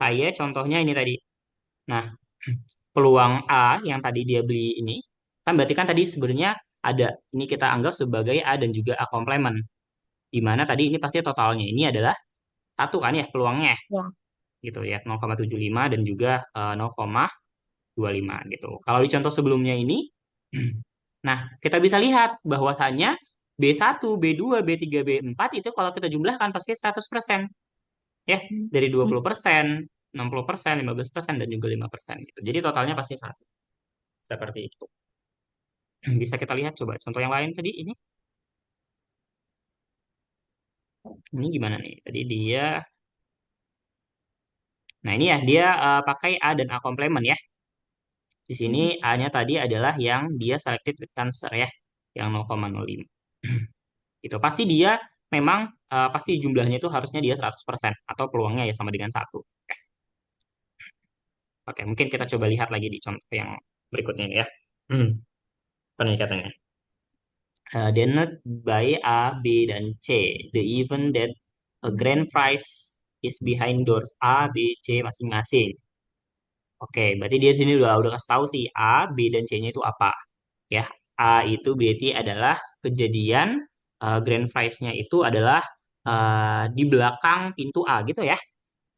Kayak contohnya ini tadi. Nah, peluang A yang tadi dia beli ini, kan berarti kan tadi sebenarnya ada, ini kita anggap sebagai A dan juga A komplement. Di mana tadi ini pasti totalnya ini adalah satu kan ya peluangnya Ya. gitu ya 0,75 dan juga 0,25 gitu. Kalau di contoh sebelumnya ini, nah kita bisa lihat bahwasannya B1, B2, B3, B4 itu kalau kita jumlahkan pasti 100%. Ya, Hmm. dari dua Hmm. puluh persen, 60%, 15% dan juga 5% gitu. Jadi totalnya pasti satu. Seperti itu. Bisa kita lihat coba contoh yang lain tadi ini. Ini gimana nih? Tadi dia, nah ini ya dia pakai A dan A komplement ya. Di sini Hmm. A-nya tadi adalah yang dia selected with cancer ya, yang 0,05. Gitu. Pasti dia memang pasti jumlahnya itu harusnya dia 100% atau peluangnya ya sama dengan satu. Oke, mungkin kita coba lihat lagi di contoh yang berikutnya ini ya. Hmm, peningkatannya. Denote by A, B, dan C. The event that a grand prize is behind doors A, B, C masing-masing. Oke, berarti dia sini udah kasih tahu sih A, B, dan C-nya itu apa. Ya, A itu berarti adalah kejadian grand prize-nya itu adalah di belakang pintu A gitu ya.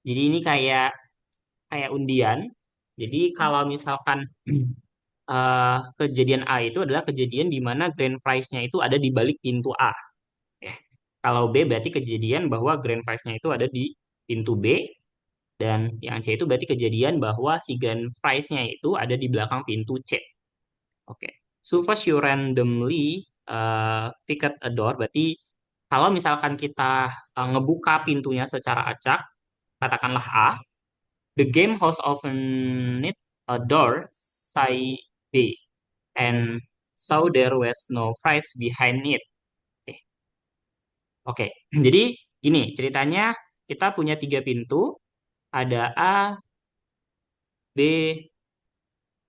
Jadi ini kayak kayak undian. Jadi kalau misalkan kejadian A itu adalah kejadian di mana grand prize-nya itu ada di balik pintu A. Ya. Kalau B berarti kejadian bahwa grand prize-nya itu ada di pintu B. Dan yang C itu berarti kejadian bahwa si grand prize-nya itu ada di belakang pintu C. Oke. So first you randomly pick a door. Berarti kalau misalkan kita ngebuka pintunya secara acak, katakanlah A, the game host often need a door, say B, and so there was no prize behind it. Oke. Oke. Jadi gini ceritanya kita punya tiga pintu, ada A, B,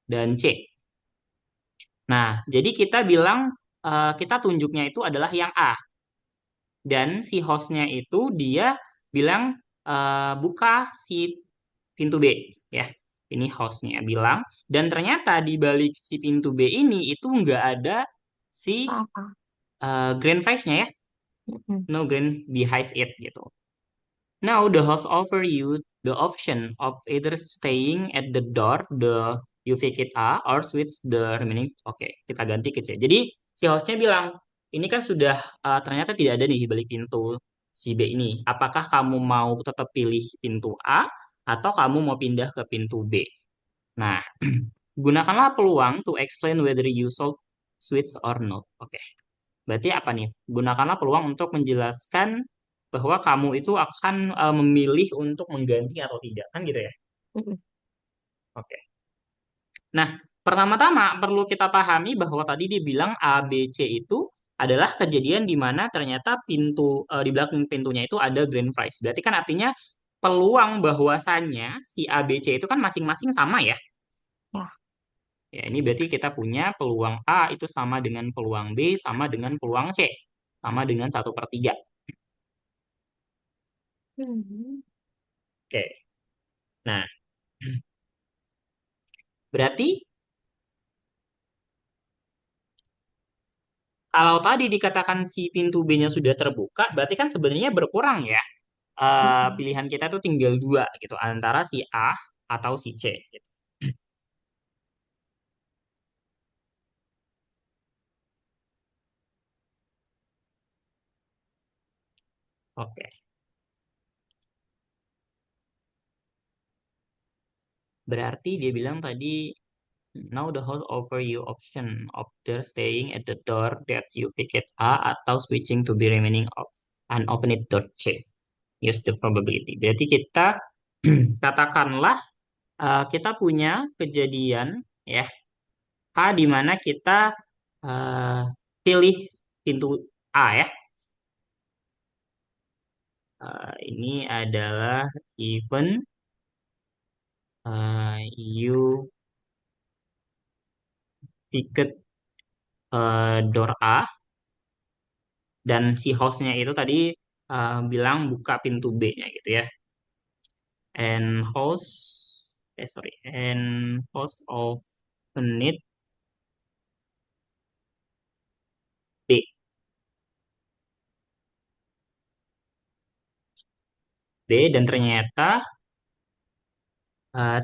dan C. Nah, jadi kita bilang kita tunjuknya itu adalah yang A. Dan si hostnya itu dia bilang buka si pintu B. Ya, ini hostnya bilang. Dan ternyata di balik si pintu B ini itu nggak ada si Apa? grand prize-nya ya. Hmm. No grand behind it gitu. Now the host offer you the option of either staying at the door, the you pick it A, or switch the remaining. Oke, kita ganti ke C. Jadi si hostnya bilang, ini kan sudah ternyata tidak ada nih di balik pintu si B ini. Apakah kamu mau tetap pilih pintu A atau kamu mau pindah ke pintu B? Nah, gunakanlah peluang to explain whether you should switch or not. Oke. Berarti apa nih? Gunakanlah peluang untuk menjelaskan bahwa kamu itu akan memilih untuk mengganti atau tidak, kan gitu ya? Hmm. Oke. Nah, pertama-tama perlu kita pahami bahwa tadi dia bilang A, B, C itu adalah kejadian di mana ternyata di belakang pintunya itu ada grand prize. Berarti kan artinya peluang bahwasannya si A, B, C itu kan masing-masing sama ya. Ya. Ya, ini berarti kita punya peluang A itu sama dengan peluang B, sama dengan peluang C. Sama dengan 1/3. Hmm. Oke. Nah, berarti kalau tadi dikatakan si pintu B-nya sudah terbuka, berarti kan sebenarnya berkurang ya. Hmm. Pilihan kita tuh tinggal dua gitu, antara si A atau si C gitu. Oke. Berarti dia bilang tadi, now the host offer you option of either staying at the door that you pick it A atau switching to be remaining unopened door C. Use the probability. Berarti kita katakanlah kita punya kejadian ya A di mana kita eh, pilih pintu A ya. Ini adalah event you picket door A dan si hostnya itu tadi bilang buka pintu B-nya gitu ya. And host of unit B, dan ternyata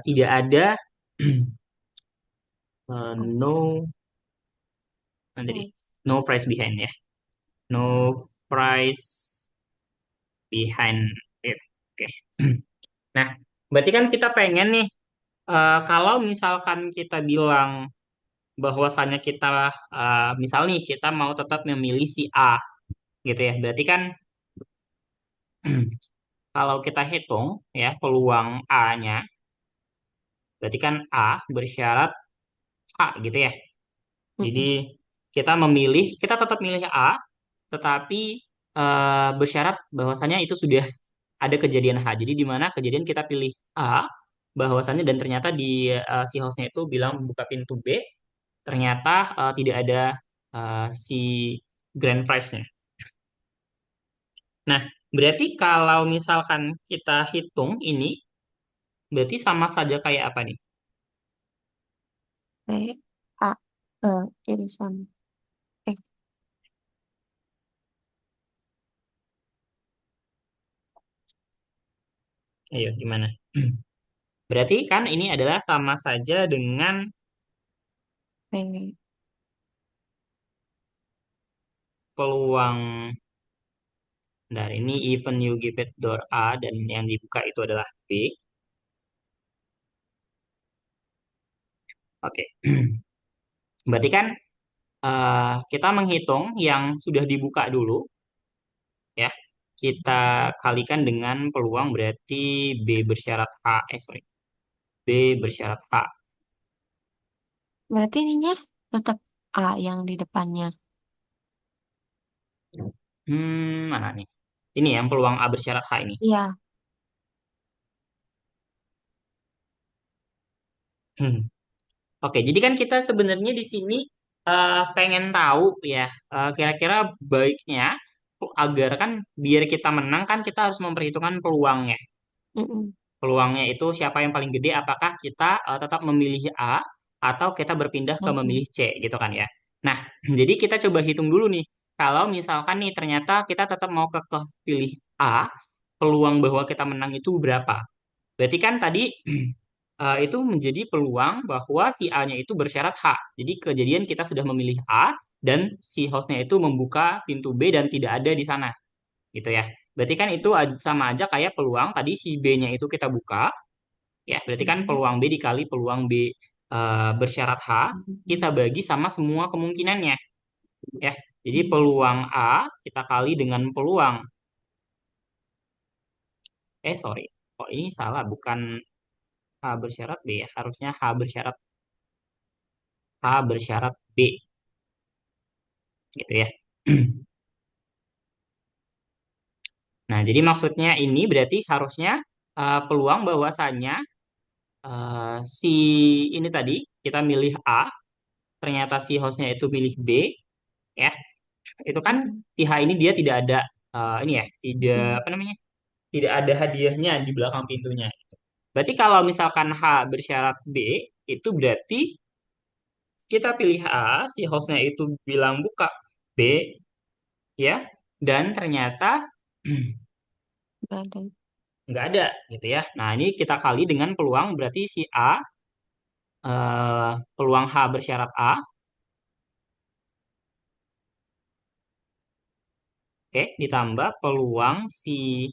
tidak ada no nanti Nice. no price behind ya. No price behind it. Oke. Nah, berarti kan kita pengen nih, kalau misalkan kita bilang bahwasannya kita, misal nih kita mau tetap memilih si A, gitu ya. Berarti kan kalau kita hitung ya peluang A-nya, berarti kan A bersyarat A gitu ya. Jadi Mm-mm. kita tetap milih A, tetapi bersyarat bahwasannya itu sudah ada kejadian H. Jadi di mana kejadian kita pilih A, bahwasannya dan ternyata di si hostnya itu bilang buka pintu B, ternyata tidak ada si grand prize-nya. Nah, berarti kalau misalkan kita hitung ini, berarti sama saja kayak apa nih? B, A, irisan. Eh, Ayo, gimana? Berarti kan ini adalah sama saja dengan B, peluang dari ini even you give it door A dan yang dibuka itu adalah B. Oke. Berarti kan kita menghitung yang sudah dibuka dulu ya. Kita kalikan dengan peluang berarti B bersyarat A. Sorry. B bersyarat A. berarti ininya tetap A yang di depannya. Mana nih? Ini yang peluang A bersyarat H ini. Iya. Hmm. Oke, jadi kan kita sebenarnya di sini pengen tahu ya, kira-kira baiknya agar kan biar kita menang kan kita harus memperhitungkan peluangnya. Mm-mm. Peluangnya itu siapa yang paling gede, apakah kita tetap memilih A atau kita berpindah ke Mm-mm. memilih C gitu kan ya. Nah, jadi kita coba hitung dulu nih. Kalau misalkan nih ternyata kita tetap mau ke pilih A, peluang bahwa kita menang itu berapa? Berarti kan tadi itu menjadi peluang bahwa si A-nya itu bersyarat H. Jadi kejadian kita sudah memilih A dan si hostnya itu membuka pintu B dan tidak ada di sana, gitu ya. Berarti kan itu sama aja kayak peluang tadi si B-nya itu kita buka, ya. Berarti kan Mm-mm. peluang B dikali peluang B bersyarat H kita Mm-mm. bagi sama semua kemungkinannya, ya. Jadi Mm-mm. peluang A kita kali dengan peluang, sorry, oh ini salah, bukan H bersyarat B ya, harusnya H bersyarat B gitu ya. Nah, jadi maksudnya ini berarti harusnya peluang bahwasannya si ini tadi kita milih A, ternyata si hostnya itu milih B, ya. Itu kan Mm-mm. si H ini dia tidak ada ini ya, tidak Si apa namanya, tidak ada hadiahnya di belakang pintunya. Berarti kalau misalkan H bersyarat B, itu berarti kita pilih A, si hostnya itu bilang buka B, ya, dan ternyata nggak ada. nggak ada gitu ya. Nah, ini kita kali dengan peluang berarti si A, peluang H bersyarat A, oke, ditambah peluang si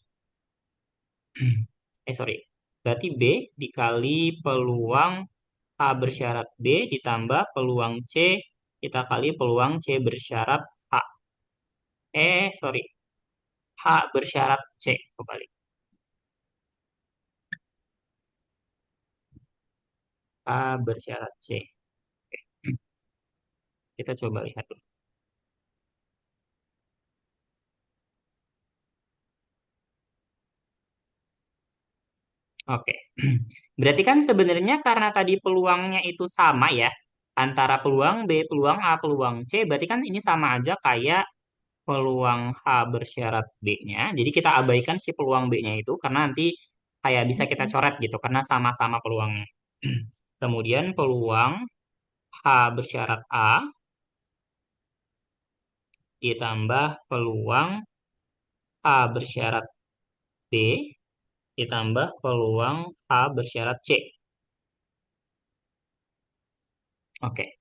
sorry, berarti B dikali peluang H bersyarat B ditambah peluang C kita kali peluang C bersyarat H. Sorry, H bersyarat C kembali. H bersyarat C. Kita coba lihat dulu. Oke. Berarti kan sebenarnya karena tadi peluangnya itu sama ya, antara peluang B, peluang A, peluang C, berarti kan ini sama aja kayak peluang H bersyarat B-nya. Jadi kita abaikan si peluang B-nya itu karena nanti kayak bisa kita Mm-mm. coret gitu karena sama-sama peluangnya. Kemudian peluang H bersyarat A ditambah peluang H bersyarat B ditambah peluang H bersyarat C. Oke.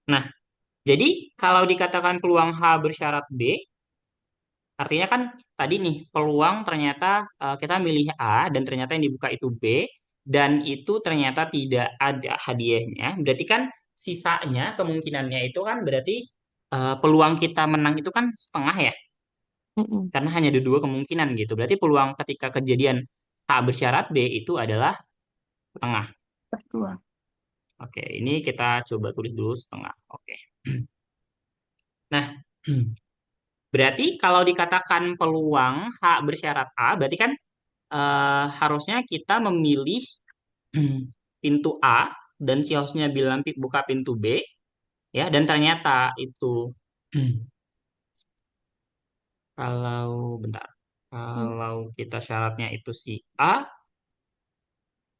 Nah, Jadi kalau dikatakan peluang H bersyarat B, artinya kan tadi nih peluang ternyata kita milih A dan ternyata yang dibuka itu B dan itu ternyata tidak ada hadiahnya. Berarti kan sisanya kemungkinannya itu kan berarti peluang kita menang itu kan setengah ya. Mm-mm. Karena hanya ada dua kemungkinan gitu. Berarti peluang ketika kejadian A bersyarat B itu adalah setengah. Berdua. Oke, ini kita coba tulis dulu setengah. Oke. Nah, berarti kalau dikatakan peluang H bersyarat A, berarti kan harusnya kita memilih pintu A dan si hostnya bilang buka pintu B, ya. Dan ternyata itu kalau bentar, Mm. kalau kita syaratnya itu si A,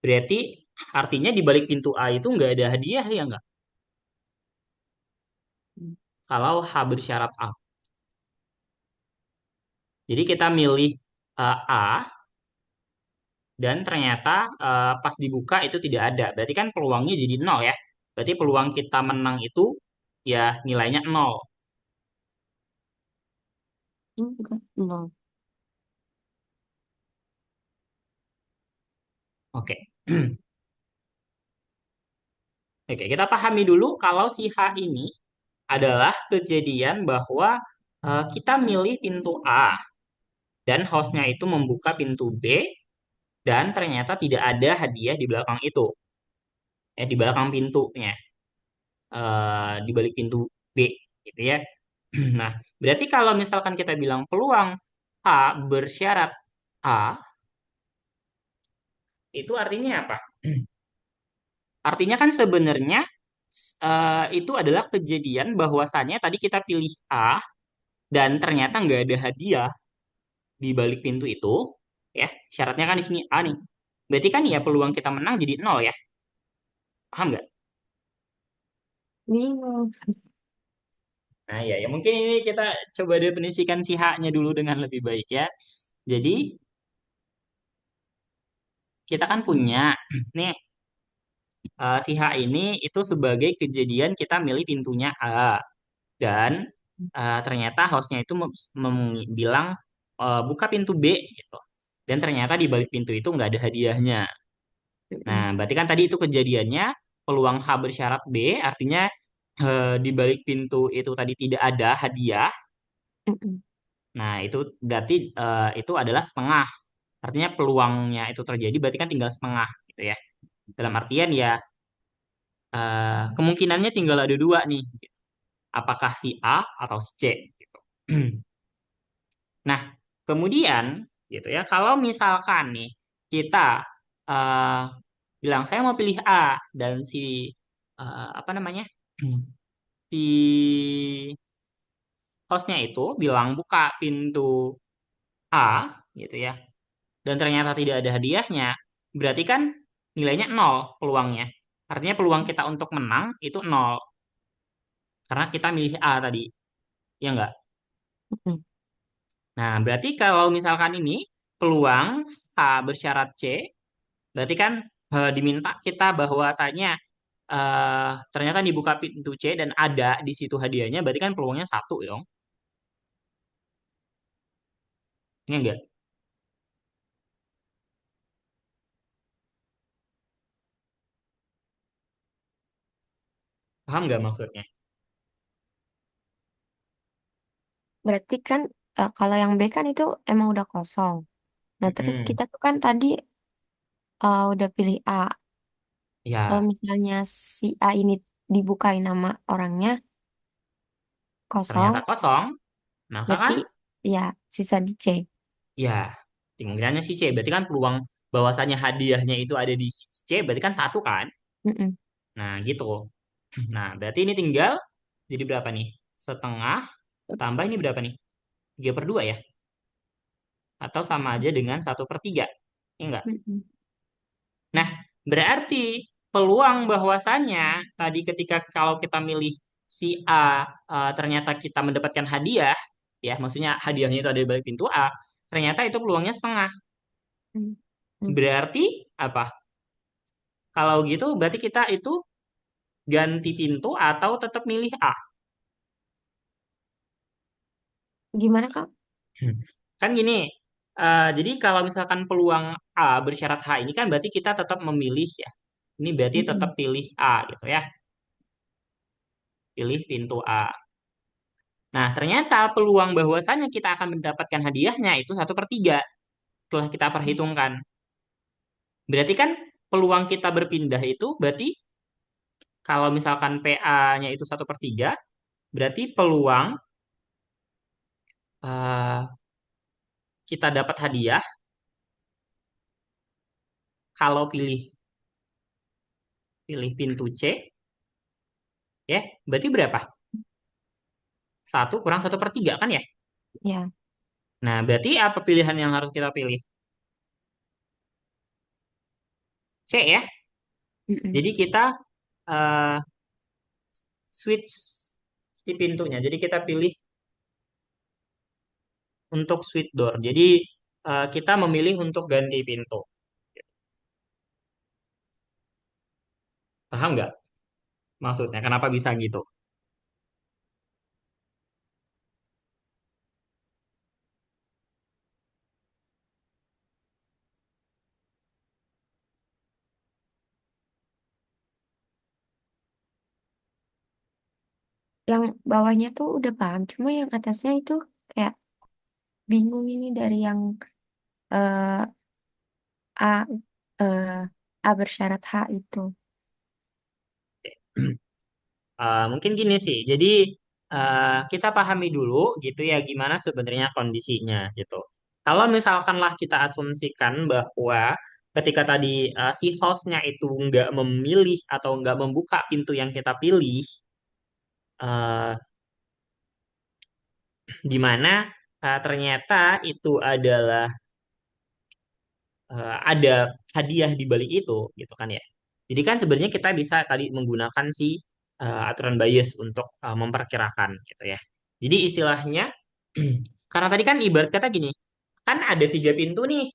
berarti artinya di balik pintu A itu nggak ada hadiah ya nggak? Kalau H bersyarat A. Jadi kita milih A dan ternyata pas dibuka itu tidak ada. Berarti kan peluangnya jadi nol ya. Berarti peluang kita menang itu ya nilainya nol. Enggak, nol. Oke. Oke, kita pahami dulu kalau si H ini adalah kejadian bahwa kita milih pintu A dan hostnya itu membuka pintu B dan ternyata tidak ada hadiah di belakang itu, di belakang pintunya, di balik pintu B, gitu ya. Nah, berarti kalau misalkan kita bilang peluang A bersyarat A, itu artinya apa? Artinya kan sebenarnya itu adalah kejadian bahwasannya tadi kita pilih A dan ternyata nggak ada hadiah di balik pintu itu, ya. Syaratnya kan di sini A nih. Berarti kan ya peluang kita menang jadi nol ya. Paham nggak? Bingung. Nah, ya, ya mungkin ini kita coba definisikan si H-nya dulu dengan lebih baik ya. Jadi kita kan punya nih si H ini itu sebagai kejadian kita milih pintunya A dan ternyata hostnya itu bilang buka pintu B gitu. Dan ternyata di balik pintu itu nggak ada hadiahnya. Nah, Mm-mm. berarti kan tadi itu kejadiannya peluang H bersyarat B, artinya di balik pintu itu tadi tidak ada hadiah. Mm-mm. Nah, itu berarti itu adalah setengah. Artinya peluangnya itu terjadi berarti kan tinggal setengah gitu ya. Dalam artian ya kemungkinannya tinggal ada dua nih. Apakah si A atau si C gitu. Nah, kemudian gitu ya, kalau misalkan nih kita eh, bilang saya mau pilih A dan si apa namanya si hostnya itu bilang buka pintu A gitu ya, dan ternyata tidak ada hadiahnya, berarti kan nilainya nol peluangnya. Artinya peluang kita untuk menang itu nol karena kita milih A tadi, ya enggak? Mm-mm. Nah, berarti kalau misalkan ini peluang A bersyarat C, berarti kan diminta kita bahwasanya ternyata dibuka pintu C dan ada di situ hadiahnya, berarti kan peluangnya satu dong. Ini enggak? Paham nggak maksudnya? Berarti kan kalau yang B kan itu emang udah kosong. Nah, terus Mm-mm. kita tuh kan tadi udah pilih A. Kalau Ya, misalnya si A ini dibukain nama orangnya ternyata kosong, kosong. Maka berarti kan, ya sisa di C. ya tinggalnya si C. Berarti kan peluang bahwasanya hadiahnya itu ada di si C, berarti kan satu kan? Mm-mm. Nah, gitu. Nah, berarti ini tinggal jadi berapa nih? Setengah tambah ini berapa nih? 3/2 ya? Atau sama aja dengan 1/3? Ya enggak? Mm-mm. Nah, berarti peluang bahwasanya tadi ketika kalau kita milih si A ternyata kita mendapatkan hadiah, ya maksudnya hadiahnya itu ada di balik pintu A, ternyata itu peluangnya setengah. Mm-mm. Berarti apa? Kalau gitu berarti kita itu ganti pintu atau tetap milih A. Gimana Kak? Hmm. Kan gini, jadi kalau misalkan peluang A bersyarat H ini kan berarti kita tetap memilih ya. Ini berarti tetap Mm-mm. pilih A gitu ya. Pilih pintu A. Nah, ternyata peluang bahwasannya kita akan mendapatkan hadiahnya itu 1/3 setelah kita perhitungkan. Berarti kan peluang kita berpindah itu berarti kalau misalkan PA-nya itu 1/3, berarti peluang eh, kita dapat hadiah kalau pilih pintu C, ya, berarti berapa? 1 kurang 1/3 kan ya? Ya. Nah, berarti apa pilihan yang harus kita pilih? C ya. Mm-mm. Jadi kita eh, switch si pintunya. Jadi kita pilih untuk switch door. Jadi kita memilih untuk ganti pintu. Paham nggak maksudnya? Kenapa bisa gitu? Yang bawahnya tuh udah paham, cuma yang atasnya itu kayak bingung ini dari yang eh, A eh, A bersyarat H itu. Mungkin gini sih. Jadi kita pahami dulu gitu ya gimana sebenarnya kondisinya gitu. Kalau misalkanlah kita asumsikan bahwa ketika tadi si hostnya itu nggak memilih atau nggak membuka pintu yang kita pilih, eh, di mana ternyata itu adalah ada hadiah di balik itu gitu kan ya. Jadi kan sebenarnya kita bisa tadi menggunakan si aturan bias untuk memperkirakan gitu ya. Jadi istilahnya karena tadi kan ibarat kata gini, kan ada 3 pintu nih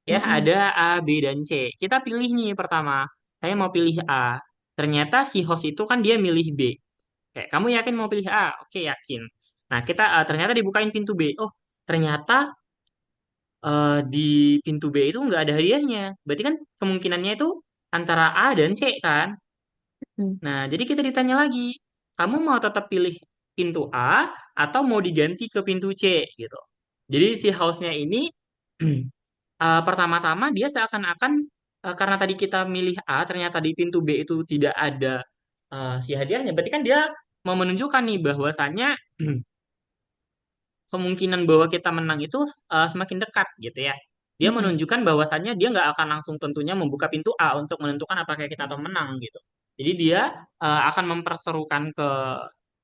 ya, Mm-mm. ada A, B dan C. Kita pilih nih pertama, saya mau pilih A. Ternyata si host itu kan dia milih B. Kayak kamu yakin mau pilih A? Oke, yakin. Nah, kita ternyata dibukain pintu B. Oh, ternyata di pintu B itu nggak ada hadiahnya. Berarti kan kemungkinannya itu antara A dan C kan. Mm. Nah, jadi kita ditanya lagi, kamu mau tetap pilih pintu A atau mau diganti ke pintu C gitu. Jadi si house-nya ini pertama-tama dia seakan-akan karena tadi kita milih A, ternyata di pintu B itu tidak ada si hadiahnya. Berarti kan dia mau menunjukkan nih bahwasannya kemungkinan bahwa kita menang itu semakin dekat gitu ya. Dia Mm-mm. menunjukkan bahwasannya dia nggak akan langsung tentunya membuka pintu A untuk menentukan apakah kita akan menang gitu. Jadi dia akan memperserukan ke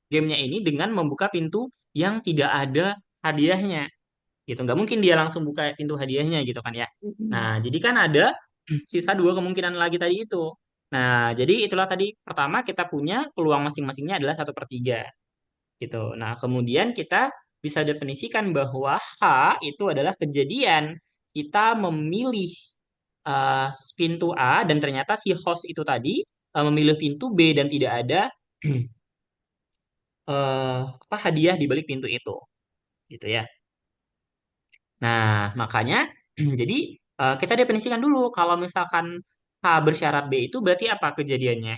gamenya ini dengan membuka pintu yang tidak ada hadiahnya gitu. Nggak mungkin dia langsung buka pintu hadiahnya gitu kan ya. Mm-mm. Nah, jadi kan ada sisa 2 kemungkinan lagi tadi itu. Nah, jadi itulah tadi pertama kita punya peluang masing-masingnya adalah 1/3 gitu. Nah, kemudian kita bisa definisikan bahwa H itu adalah kejadian kita memilih eh, pintu A dan ternyata si host itu tadi memilih pintu B dan tidak ada apa hadiah di balik pintu itu, gitu ya. Nah, makanya jadi kita definisikan dulu kalau misalkan H bersyarat B itu berarti apa kejadiannya?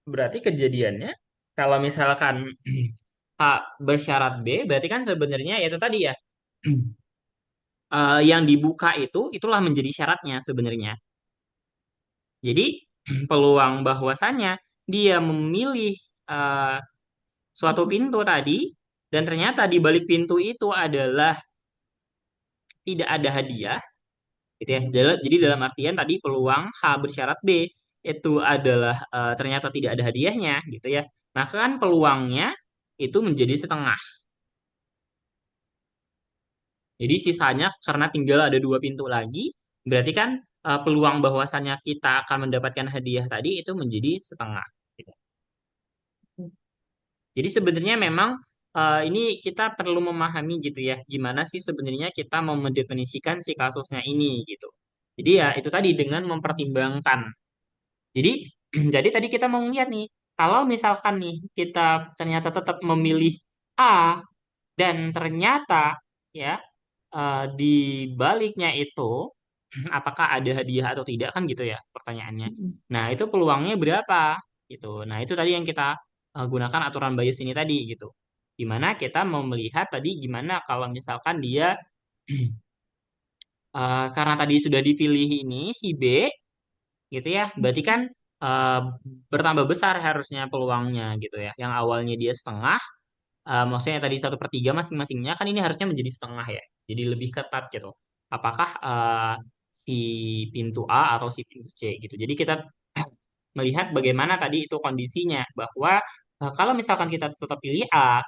Berarti kejadiannya kalau misalkan A bersyarat B, berarti kan sebenarnya itu tadi ya, yang dibuka itu itulah menjadi syaratnya sebenarnya. Jadi peluang bahwasannya dia memilih eh, suatu pintu tadi dan ternyata di balik pintu itu adalah tidak ada hadiah, gitu ya. Jadi dalam artian tadi peluang H bersyarat B itu adalah ternyata tidak ada hadiahnya, gitu ya. Maka kan peluangnya itu menjadi setengah. Jadi sisanya karena tinggal ada 2 pintu lagi, berarti kan peluang bahwasannya kita akan mendapatkan hadiah tadi itu menjadi setengah, gitu. Jadi sebenarnya memang ini kita perlu memahami gitu ya, gimana sih sebenarnya kita mau mendefinisikan si kasusnya ini gitu. Jadi ya itu tadi dengan mempertimbangkan. Jadi jadi tadi kita mau lihat nih, kalau misalkan nih kita ternyata tetap memilih A dan ternyata ya di baliknya itu apakah ada hadiah atau tidak kan gitu ya pertanyaannya. Mm-mm. Nah, itu peluangnya berapa gitu. Nah, itu tadi yang kita gunakan aturan bias ini tadi gitu. Dimana kita mau melihat tadi gimana kalau misalkan dia karena tadi sudah dipilih ini si B gitu ya, berarti kan eh, bertambah besar harusnya peluangnya gitu ya. Yang awalnya dia setengah, maksudnya tadi 1/3 masing-masingnya kan ini harusnya menjadi setengah ya. Jadi lebih ketat gitu. Apakah si pintu A atau si pintu C gitu. Jadi kita melihat bagaimana tadi itu kondisinya bahwa kalau misalkan kita tetap pilih A,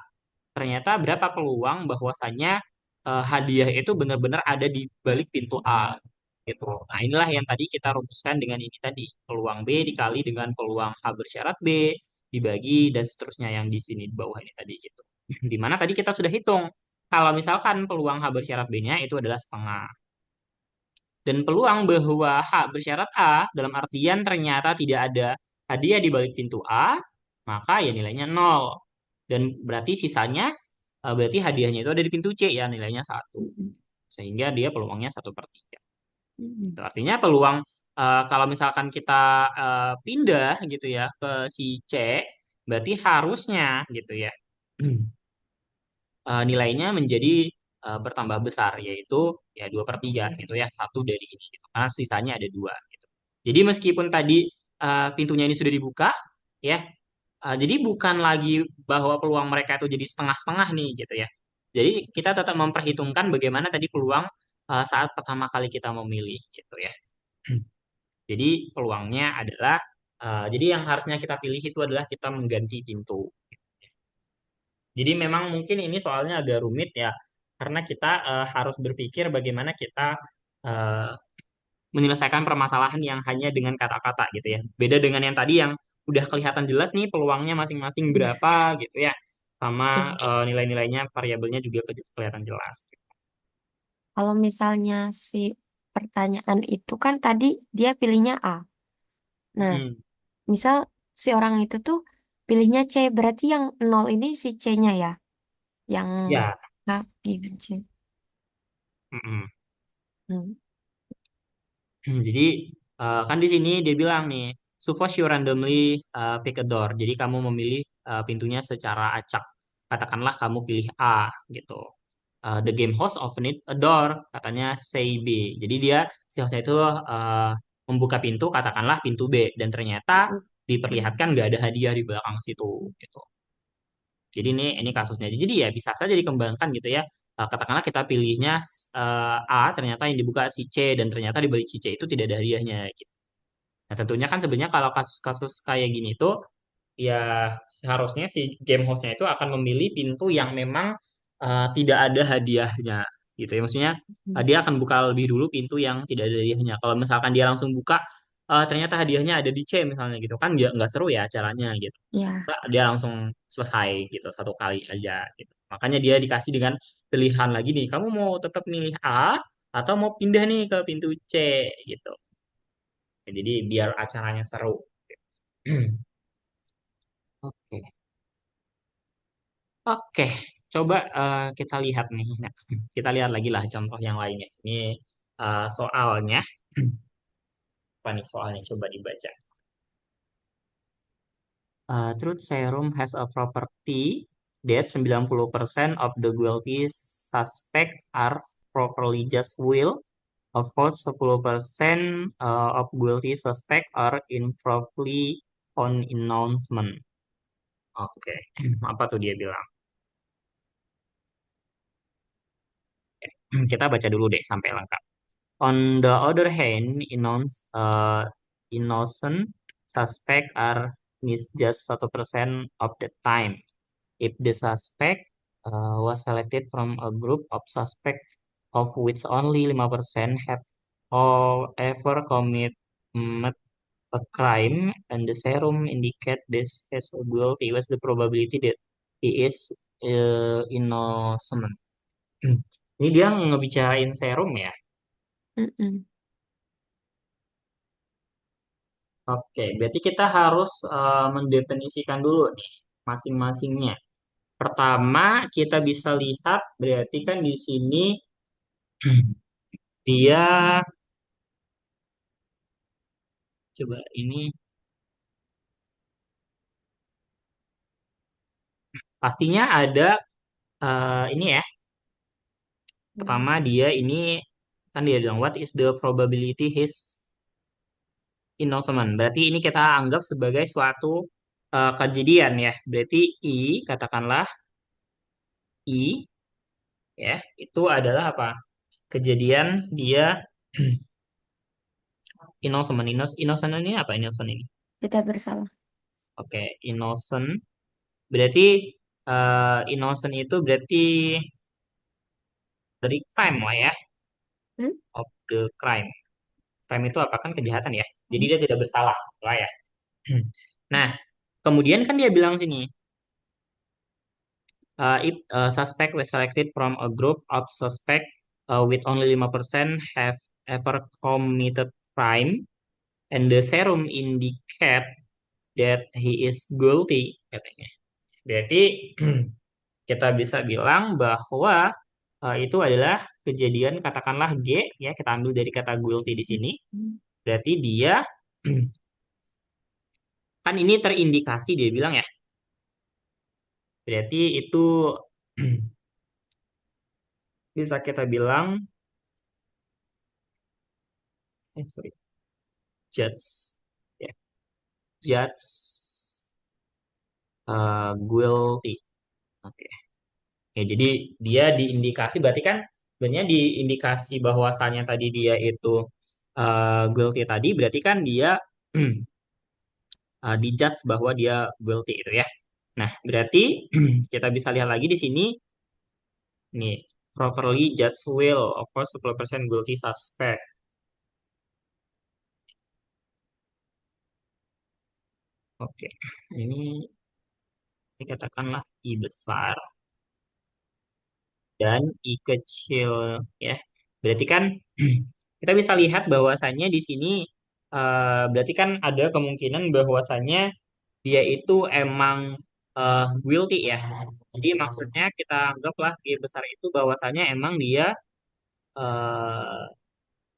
ternyata berapa peluang bahwasannya hadiah itu benar-benar ada di balik pintu A gitu. Nah, inilah yang tadi kita rumuskan dengan ini tadi. Peluang B dikali dengan peluang H bersyarat B dibagi dan seterusnya yang di sini di bawah ini tadi gitu. Di mana tadi kita sudah hitung kalau misalkan peluang H bersyarat B-nya itu adalah setengah. Dan peluang bahwa H bersyarat A dalam artian ternyata tidak ada hadiah di balik pintu A, maka ya nilainya nol. Dan berarti sisanya berarti hadiahnya itu ada di pintu C ya nilainya satu. Mm-mm. Sehingga dia peluangnya 1/3. Mm-mm. Itu artinya peluang kalau misalkan kita pindah gitu ya ke si C, berarti harusnya gitu ya nilainya menjadi bertambah besar yaitu ya 2/3 gitu ya satu dari ini gitu. Karena sisanya ada dua gitu. Jadi meskipun tadi pintunya ini sudah dibuka ya jadi bukan lagi bahwa peluang mereka itu jadi setengah-setengah nih gitu ya. Jadi kita tetap memperhitungkan bagaimana tadi peluang saat pertama kali kita memilih gitu ya. Jadi peluangnya adalah jadi yang harusnya kita pilih itu adalah kita mengganti pintu. Jadi memang mungkin ini soalnya agak rumit ya, karena kita harus berpikir bagaimana kita eh, menyelesaikan permasalahan yang hanya dengan kata-kata gitu ya. Beda dengan yang tadi yang udah kelihatan jelas nih peluangnya masing-masing Iya. berapa gitu ya, sama Iya. nilai-nilainya variabelnya juga kelihatan jelas. Kalau misalnya si pertanyaan itu kan tadi dia pilihnya A. Nah, Mm-mm. misal si orang itu tuh pilihnya C, berarti yang nol ini si C-nya ya, yang Ya, A gitu C. mm-mm. Hmm. Jadi kan di sini dia bilang nih, suppose you randomly pick a door. Jadi kamu memilih pintunya secara acak. Katakanlah kamu pilih A gitu. The game host open it a door, katanya say B. Jadi dia si hostnya itu membuka pintu, katakanlah pintu B, dan ternyata diperlihatkan nggak ada hadiah di belakang situ gitu. Jadi ini kasusnya. Jadi ya bisa saja dikembangkan gitu ya. Katakanlah kita pilihnya A, ternyata yang dibuka si C dan ternyata di balik si C itu tidak ada hadiahnya gitu. Nah, tentunya kan sebenarnya kalau kasus-kasus kayak gini tuh ya seharusnya si game hostnya itu akan memilih pintu yang memang tidak ada hadiahnya gitu ya. Maksudnya Hmm. dia akan buka lebih dulu pintu yang tidak ada hadiahnya. Kalau misalkan dia langsung buka ternyata hadiahnya ada di C misalnya gitu kan nggak seru ya acaranya gitu. Ya, Dia langsung selesai gitu satu kali aja gitu. Makanya dia dikasih dengan pilihan lagi nih, kamu mau tetap milih A atau mau pindah nih ke pintu C gitu. Jadi biar acaranya seru. Oke. Oke, coba kita lihat nih. Nah, kita lihat lagi lah contoh yang lainnya. Ini soalnya, apa nih soalnya? Coba dibaca. Truth serum has a property that 90% of the guilty suspect are properly just will. Of course, 10% of guilty suspect are improperly on announcement. Oke, apa tuh dia bilang? Kita baca dulu deh sampai lengkap. On the other hand, innocent suspect are misjudged 1% of the time. If the suspect was selected from a group of suspects of which only 5% have ever committed a crime and the serum indicate this as a guilty, what's the probability that he is innocent. Ini dia ngebicarain serum ya. Mm-mm. Oke, berarti kita harus mendefinisikan dulu nih masing-masingnya. Pertama, kita bisa lihat berarti kan di sini dia coba ini pastinya ada ini ya. Hmm. Pertama dia ini kan dia bilang what is the probability his innocent. Berarti ini kita anggap sebagai suatu kejadian ya. Berarti katakanlah I ya itu adalah apa? Kejadian dia innocent. Innocent ini apa innocent ini? Kita bersalah. Oke, innocent. Berarti innocent itu berarti dari crime lah ya, Hmm? of the crime. Crime itu apa kan kejahatan ya. Jadi dia tidak bersalah lah ya. Nah, kemudian kan dia bilang sini, if suspect was selected from a group of suspect with only 5% have ever committed crime and the serum indicate that he is guilty katanya. Berarti kita bisa bilang bahwa itu adalah kejadian katakanlah G ya kita ambil dari kata guilty di sini. Berarti dia kan ini terindikasi dia bilang ya. Berarti itu bisa kita bilang sorry judge ya judge guilty. Oke. Ya, jadi dia diindikasi berarti kan sebenarnya diindikasi bahwasannya tadi dia itu guilty tadi berarti kan dia dijudge bahwa dia guilty itu ya. Nah, berarti kita bisa lihat lagi di sini nih properly judge will of course 10% guilty suspect. Oke. Ini katakanlah I besar dan I kecil ya. Berarti kan kita bisa lihat bahwasannya di sini berarti kan ada kemungkinan bahwasannya dia itu emang guilty ya. Jadi maksudnya kita anggaplah G besar itu bahwasannya emang dia eh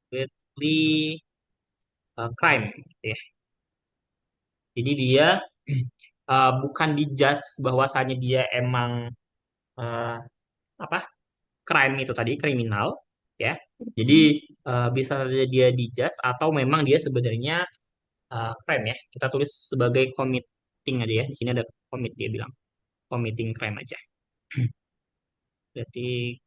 guilty crime gitu ya. Jadi dia bukan dijudge bahwasannya dia emang eh, apa crime itu tadi kriminal ya. Jadi bisa saja dia dijudge atau memang dia sebenarnya crime ya. Kita tulis sebagai committing aja ya. Di sini ada commit dia bilang committing crime aja. Berarti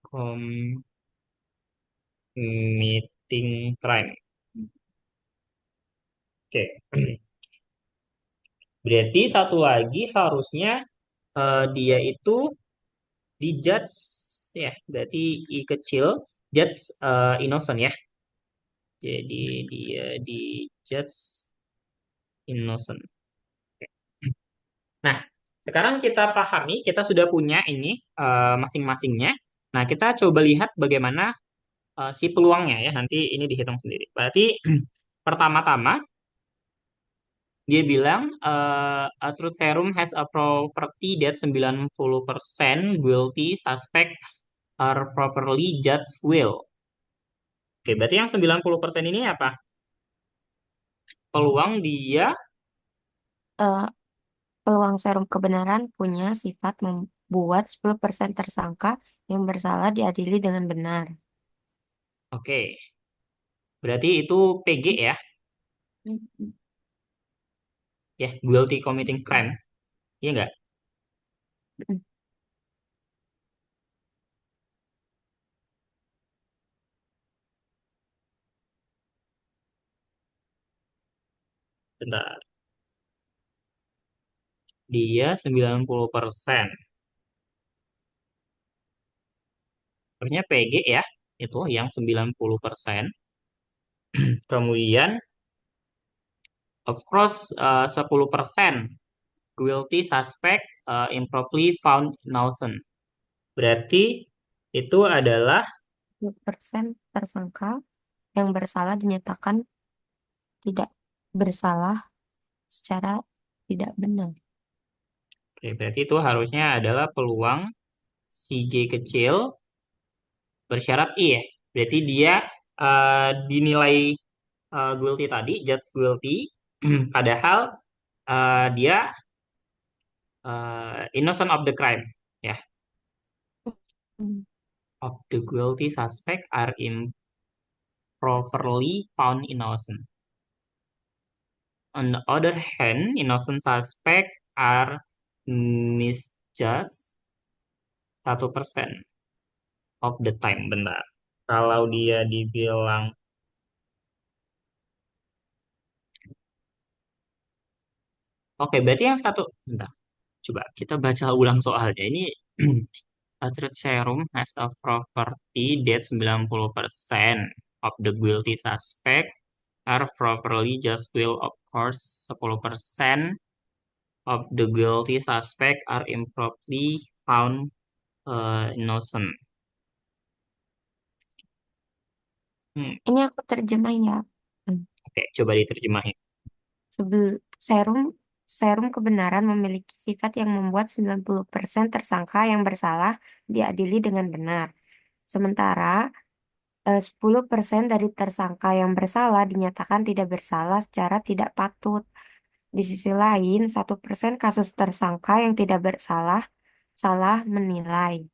committing crime. Oke. Berarti satu lagi harusnya dia itu dijudge ya. Berarti I kecil judge innocent ya. Jadi dia dijudge innocent. Nah, sekarang kita pahami, kita sudah punya ini masing-masingnya. Nah, kita coba lihat bagaimana si peluangnya ya. Nanti ini dihitung sendiri. Berarti pertama-tama dia bilang a truth serum has a property that 90% guilty suspect are properly judged will. Oke, berarti yang 90% ini apa? Peluang dia Eh, Peluang serum kebenaran punya sifat membuat 10% tersangka yang bersalah diadili dengan benar. oke. Berarti itu PG ya. Ya, guilty committing crime. Iya nggak? Bentar. Dia 90%. Harusnya PG ya. Itu yang 90%. Kemudian, of course, 10% guilty suspect improperly found innocent. Berarti itu adalah 10% tersangka yang bersalah dinyatakan tidak bersalah secara tidak benar. oke, berarti itu harusnya adalah peluang si G kecil bersyarat I ya. Berarti dia dinilai guilty tadi, judge guilty, padahal dia innocent of the crime. Ya, Hmm. of the guilty suspect are improperly found innocent. On the other hand, innocent suspect are misjudged 1% of the time. Bentar. Kalau dia dibilang, oke, berarti yang satu, bentar. Coba kita baca ulang soalnya. Ini a truth serum has a property that 90% of the guilty suspect are properly just will, of course 10% of the guilty suspect are improperly found innocent. Hmm, Ini aku terjemahin ya. Hmm. oke, coba diterjemahin. Serum serum kebenaran memiliki sifat yang membuat 90% tersangka yang bersalah diadili dengan benar. Sementara 10% dari tersangka yang bersalah dinyatakan tidak bersalah secara tidak patut. Di sisi lain, 1% kasus tersangka yang tidak bersalah salah menilai.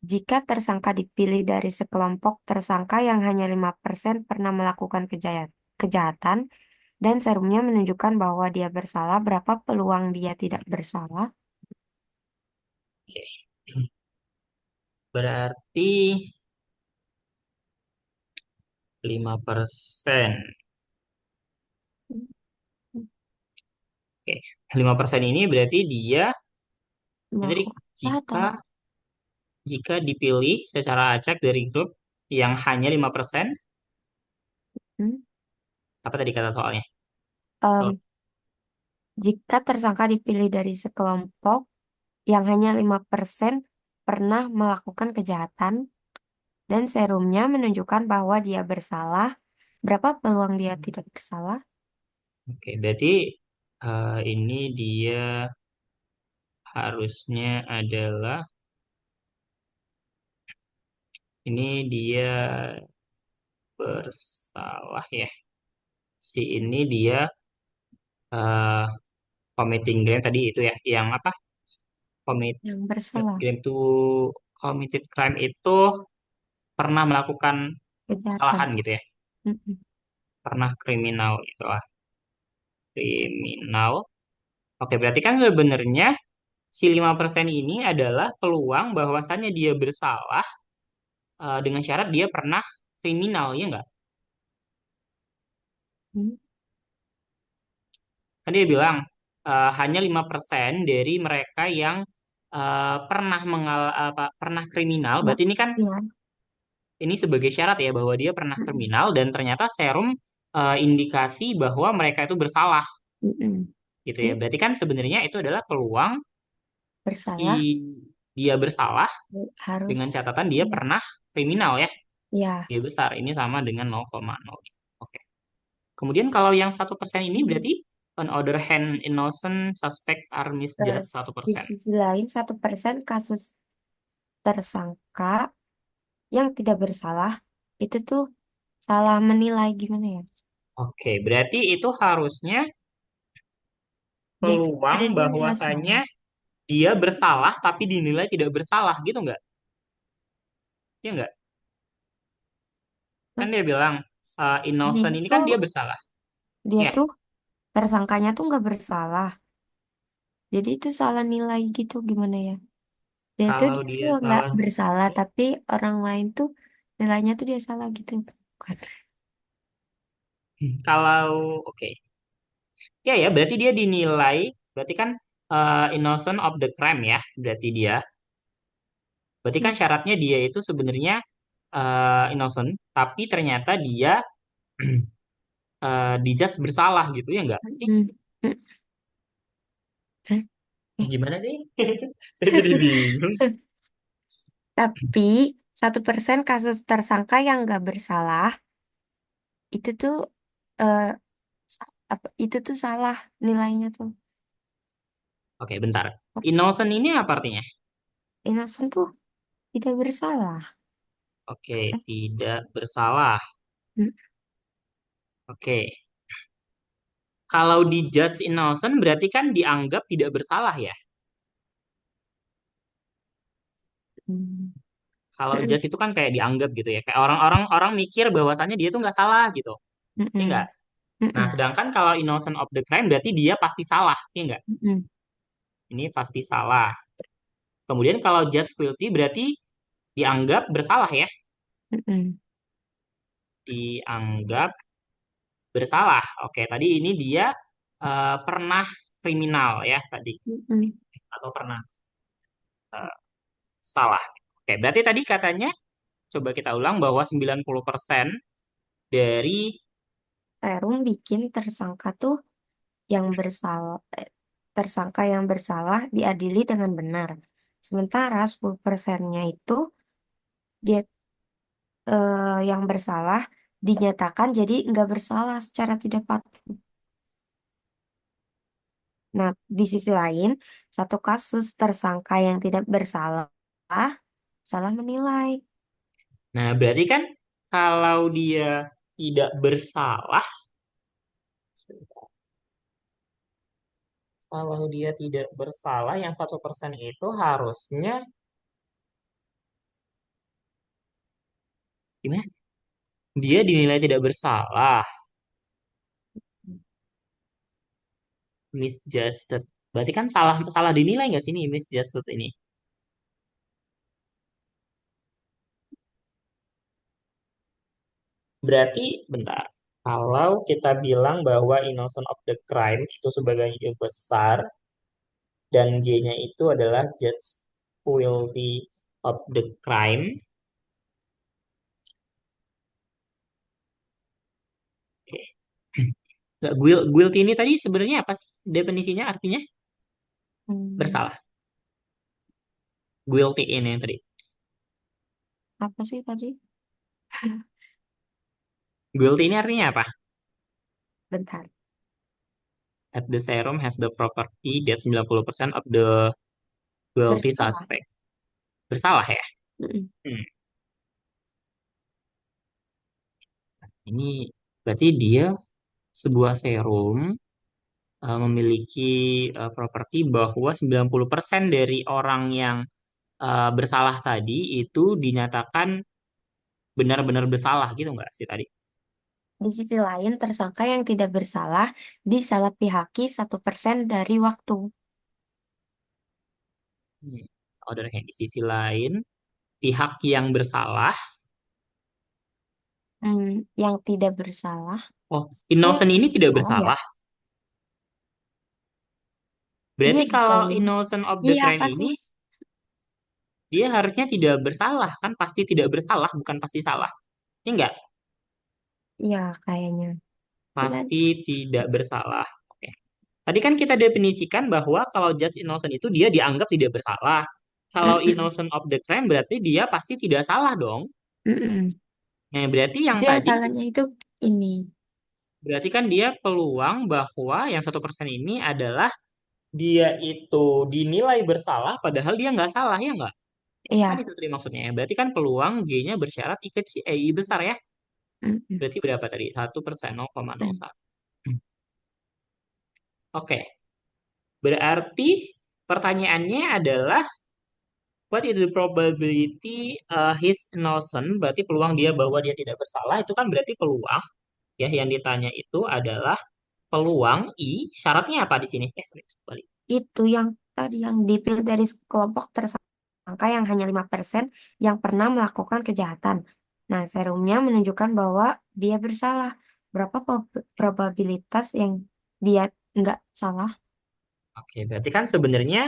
Jika tersangka dipilih dari sekelompok tersangka yang hanya 5% pernah melakukan kejahatan, dan serumnya menunjukkan bahwa dia bersalah, berapa peluang dia tidak bersalah? Oke, berarti 5%. Oke, 5% ini berarti dia, jadi Melakukan jika kejahatan. jika dipilih secara acak dari grup yang hanya 5%, Hmm? apa tadi kata soalnya? Oh, Em, Jika tersangka dipilih dari sekelompok yang hanya 5% pernah melakukan kejahatan, dan serumnya menunjukkan bahwa dia bersalah, berapa peluang dia tidak bersalah? oke, berarti ini dia harusnya adalah, ini dia bersalah ya. Si ini dia uh, committing crime tadi itu ya, yang apa? Commit Yang bersalah, crime to committed crime itu pernah melakukan kejahatan. kesalahan gitu ya, Mm-mm. pernah kriminal gitu lah, kriminal. Oke, berarti kan sebenarnya si 5% ini adalah peluang bahwasannya dia bersalah dengan syarat dia pernah kriminal, ya nggak? Hmm. Kan dia bilang hanya 5% dari mereka yang pernah kriminal. Nah, Berarti ini kan iya. ini sebagai syarat ya bahwa dia pernah Mm-mm. kriminal dan ternyata serum indikasi bahwa mereka itu bersalah Mm-mm. gitu ya. Jadi, Berarti kan sebenarnya itu adalah peluang si bersalah dia bersalah harus, dengan catatan dia ya, pernah kriminal ya. ya. Dia besar. Ini sama dengan 0,0. Oke. Kemudian kalau yang 1% ini Mm. berarti on other hand innocent suspect are misjudged satu Di persen. sisi lain, 1% kasus tersangka yang tidak bersalah itu tuh salah menilai gimana ya? Oke, berarti itu harusnya Dia peluang ada dia bahwasanya bersalah. dia bersalah tapi dinilai tidak bersalah gitu nggak? Ya nggak? Kan Hah? dia bilang Dia innocent ini kan tuh dia bersalah. dia Ya, tuh tersangkanya tuh nggak bersalah. Jadi itu salah nilai gitu gimana ya? kalau Dia dia tuh nggak salah. bersalah, tapi orang lain tuh nilainya tuh dia salah gitu. Bukan. Kalau oke. Ya ya, berarti dia dinilai berarti kan innocent of the crime ya. Berarti dia. Berarti kan Hmm. syaratnya dia itu sebenarnya innocent, tapi ternyata dia dijudge bersalah gitu ya enggak sih? Hmm. Hmm. Hah? Gimana sih? Saya jadi bingung. Tapi 1% kasus tersangka yang nggak bersalah itu tuh eh, apa itu tuh salah nilainya tuh. Oke, bentar. Innocent ini apa artinya? Innocent tuh tidak bersalah. Oke, Eh, tidak bersalah. mm, Oke. Kalau di judge innocent berarti kan dianggap tidak bersalah ya. mm, Kalau mm, judge itu kan kayak dianggap gitu ya. Kayak orang-orang orang mikir bahwasannya dia tuh nggak salah gitu. mm, Iya nggak? mm, Nah, mm, sedangkan kalau innocent of the crime berarti dia pasti salah. Iya nggak? mm, mm, Ini pasti salah. Kemudian kalau judge guilty berarti dianggap bersalah ya. mm, mm, Dianggap bersalah. Oke, tadi ini dia pernah kriminal ya tadi. mm, mm. Atau pernah eh, salah. Oke, berarti tadi katanya coba kita ulang bahwa 90% dari Perum bikin tersangka yang bersalah diadili dengan benar. Sementara 10%-nya itu dia yang bersalah dinyatakan jadi nggak bersalah secara tidak patut. Nah, di sisi lain, satu kasus tersangka yang tidak bersalah salah menilai. nah berarti kan kalau dia tidak bersalah, kalau dia tidak bersalah yang 1% itu harusnya gimana? Dia dinilai tidak bersalah, misjudged. Berarti kan salah salah dinilai nggak sih ini misjudged ini? Berarti bentar. Kalau kita bilang bahwa innocent of the crime itu sebagai ide besar dan G-nya itu adalah judge guilty of the crime. Oke. Nggak, guilty ini tadi sebenarnya apa sih definisinya artinya? Hmm, Bersalah. Guilty ini yang tadi. apa sih tadi? Guilty ini artinya apa? Bentar. At the serum has the property that 90% of the guilty Bersalah. suspect. Bersalah ya? Mm-mm. Hmm. Ini berarti dia sebuah serum memiliki properti bahwa 90% dari orang yang bersalah tadi itu dinyatakan benar-benar bersalah gitu nggak sih tadi? Di sisi lain, tersangka yang tidak bersalah disalahpihaki 1% dari waktu. Hmm. Order di sisi lain, pihak yang bersalah, Yang tidak bersalah, oh, eh, innocent ini tidak salah ya? bersalah. Iya Berarti kalau dong. innocent of the Iya crime apa ini sih? dia harusnya tidak bersalah kan pasti tidak bersalah bukan pasti salah. Ini enggak, Iya kayaknya. Benar. pasti tidak bersalah. Oke. Tadi kan kita definisikan bahwa kalau judge innocent itu dia dianggap tidak bersalah. Kalau Mm-mm. innocent of the crime berarti dia pasti tidak salah dong. Mm-mm. Nah, berarti yang Itu yang tadi salahnya itu ini. berarti kan dia peluang bahwa yang 1% ini adalah dia itu dinilai bersalah padahal dia nggak salah ya nggak? Kan Iya. itu tadi maksudnya ya. Berarti kan peluang G-nya bersyarat ikut si EI besar ya. Mm-mm. Berarti berapa tadi? 1% 0,01. Oke, berarti pertanyaannya adalah what is the probability he's innocent? Berarti peluang dia bahwa dia tidak bersalah itu kan berarti peluang ya yang ditanya itu adalah peluang I. Syaratnya apa di sini? Sorry, balik. Itu yang tadi yang dipilih dari kelompok tersangka yang hanya 5% yang pernah melakukan kejahatan. Nah, serumnya menunjukkan bahwa dia bersalah. Berapa probabilitas yang dia nggak salah? Oke, berarti kan sebenarnya